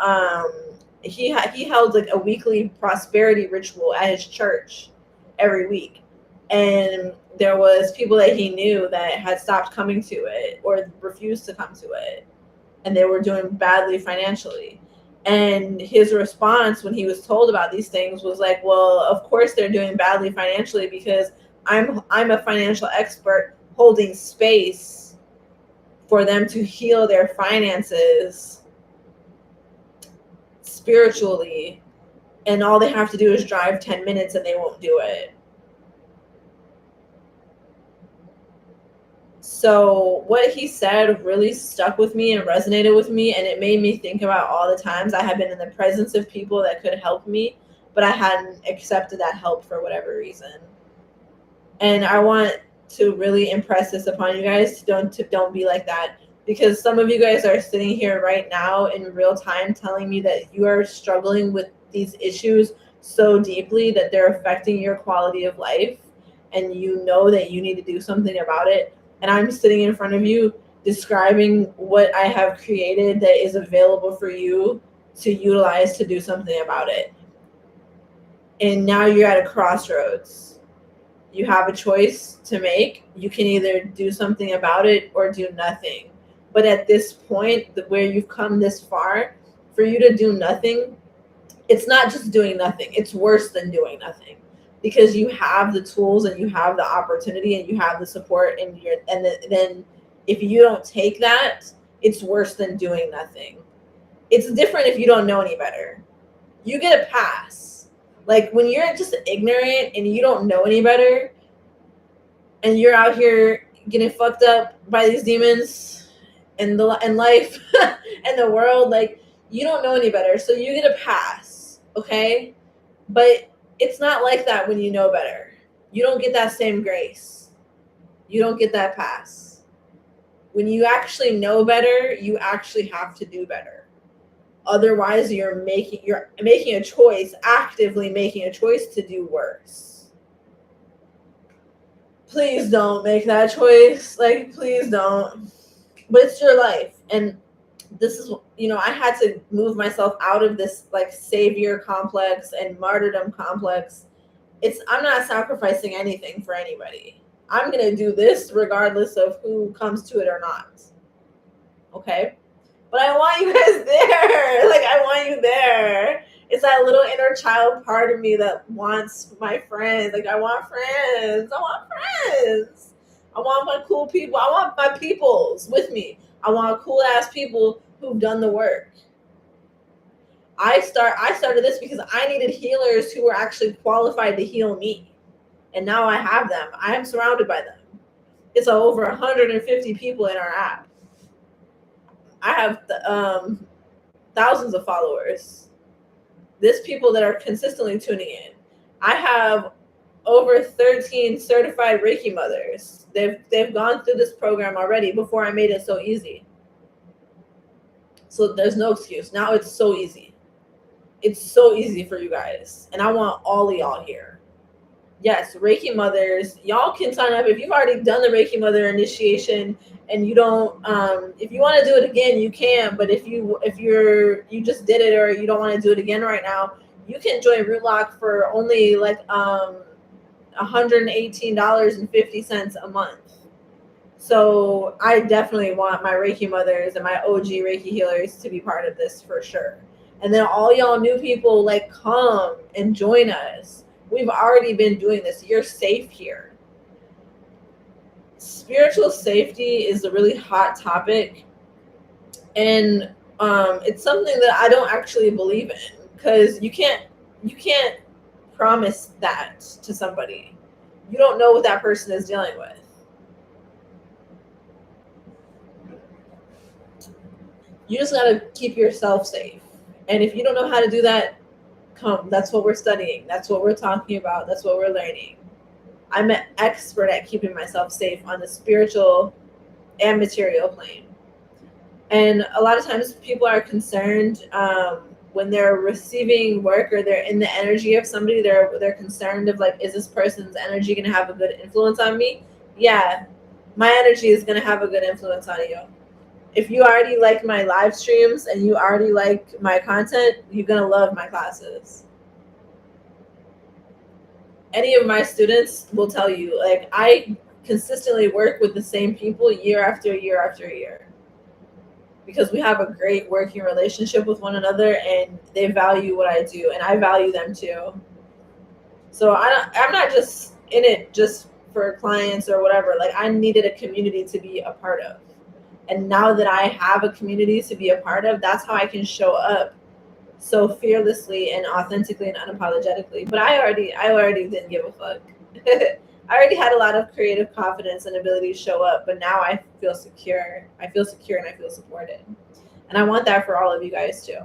he held like a weekly prosperity ritual at his church every week. And there was people that he knew that had stopped coming to it or refused to come to it. And they were doing badly financially. And his response when he was told about these things was like, well, of course they're doing badly financially because I'm a financial expert holding space for them to heal their finances spiritually, and all they have to do is drive 10 minutes and they won't do it. So what he said really stuck with me and resonated with me, and it made me think about all the times I had been in the presence of people that could help me, but I hadn't accepted that help for whatever reason. And I want to really impress this upon you guys to don't be like that, because some of you guys are sitting here right now in real time telling me that you are struggling with these issues so deeply that they're affecting your quality of life, and you know that you need to do something about it. And I'm sitting in front of you describing what I have created that is available for you to utilize to do something about it. And now you're at a crossroads. You have a choice to make. You can either do something about it or do nothing. But at this point, where you've come this far, for you to do nothing, it's not just doing nothing. It's worse than doing nothing, because you have the tools and you have the opportunity and you have the support, and then if you don't take that, it's worse than doing nothing. It's different if you don't know any better. You get a pass. Like when you're just ignorant and you don't know any better, and you're out here getting fucked up by these demons and life and the world, like you don't know any better, so you get a pass, okay? But it's not like that when you know better. You don't get that same grace. You don't get that pass. When you actually know better, you actually have to do better. Otherwise, you're making a choice, actively making a choice to do worse. Please don't make that choice. Like, please don't. But it's your life. And this is, I had to move myself out of this like savior complex and martyrdom complex. I'm not sacrificing anything for anybody. I'm going to do this regardless of who comes to it or not. Okay? But I want you guys there. Like, I want you there. It's that little inner child part of me that wants my friends. Like, I want friends. I want friends. I want my cool people. I want my peoples with me. I want cool ass people who've done the work. I started this because I needed healers who were actually qualified to heal me. And now I have them. I am surrounded by them. It's over 150 people in our app. I have thousands of followers. There's people that are consistently tuning in. I have over 13 certified Reiki mothers. They've gone through this program already before I made it so easy. So there's no excuse. Now it's so easy. It's so easy for you guys. And I want all of y'all here. Yes, Reiki mothers, y'all can sign up if you've already done the Reiki mother initiation and you don't if you want to do it again, you can, but if you just did it or you don't want to do it again right now, you can join Rootlock for only like $118.50 a month. So I definitely want my Reiki mothers and my OG Reiki healers to be part of this for sure. And then all y'all new people, like, come and join us. We've already been doing this. You're safe here. Spiritual safety is a really hot topic. And it's something that I don't actually believe in, because you can't promise that to somebody. You don't know what that person is dealing with. You just got to keep yourself safe. And if you don't know how to do that, come. That's what we're studying. That's what we're talking about. That's what we're learning. I'm an expert at keeping myself safe on the spiritual and material plane. And a lot of times people are concerned when they're receiving work or they're in the energy of somebody, they're concerned of like, is this person's energy going to have a good influence on me? Yeah, my energy is going to have a good influence on you. If you already like my live streams and you already like my content, you're going to love my classes. Any of my students will tell you, like, I consistently work with the same people year after year after year, because we have a great working relationship with one another and they value what I do and I value them too. So I'm not just in it just for clients or whatever. Like, I needed a community to be a part of. And now that I have a community to be a part of, that's how I can show up so fearlessly and authentically and unapologetically. But I already didn't give a fuck. I already had a lot of creative confidence and ability to show up, but now I feel secure. I feel secure and I feel supported. And I want that for all of you guys too.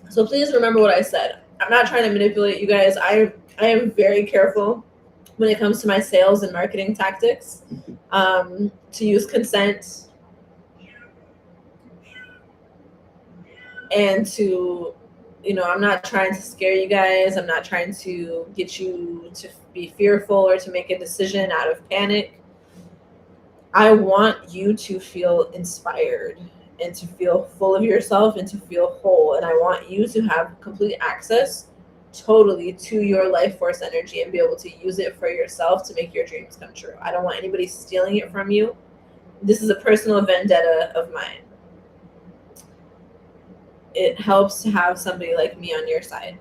So please remember what I said. I'm not trying to manipulate you guys. I am very careful when it comes to my sales and marketing tactics, to use consent and to, I'm not trying to scare you guys. I'm not trying to get you to be fearful or to make a decision out of panic. I want you to feel inspired and to feel full of yourself and to feel whole. And I want you to have complete access totally to your life force energy and be able to use it for yourself to make your dreams come true. I don't want anybody stealing it from you. This is a personal vendetta of mine. It helps to have somebody like me on your side.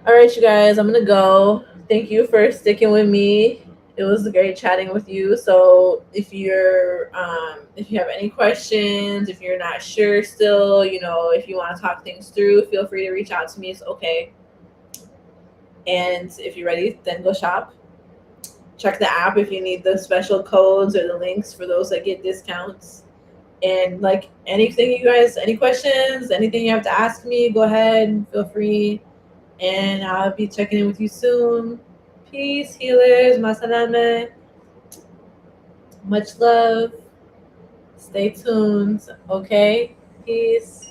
All right, you guys, I'm gonna go. Thank you for sticking with me. It was great chatting with you. So if you have any questions, if you're not sure still, if you want to talk things through, feel free to reach out to me. It's okay. And if you're ready, then go shop. Check the app if you need the special codes or the links for those that get discounts. And like anything, you guys, any questions, anything you have to ask me, go ahead, feel free. And I'll be checking in with you soon. Peace, healers, masalame. Much love. Stay tuned. Okay? Peace.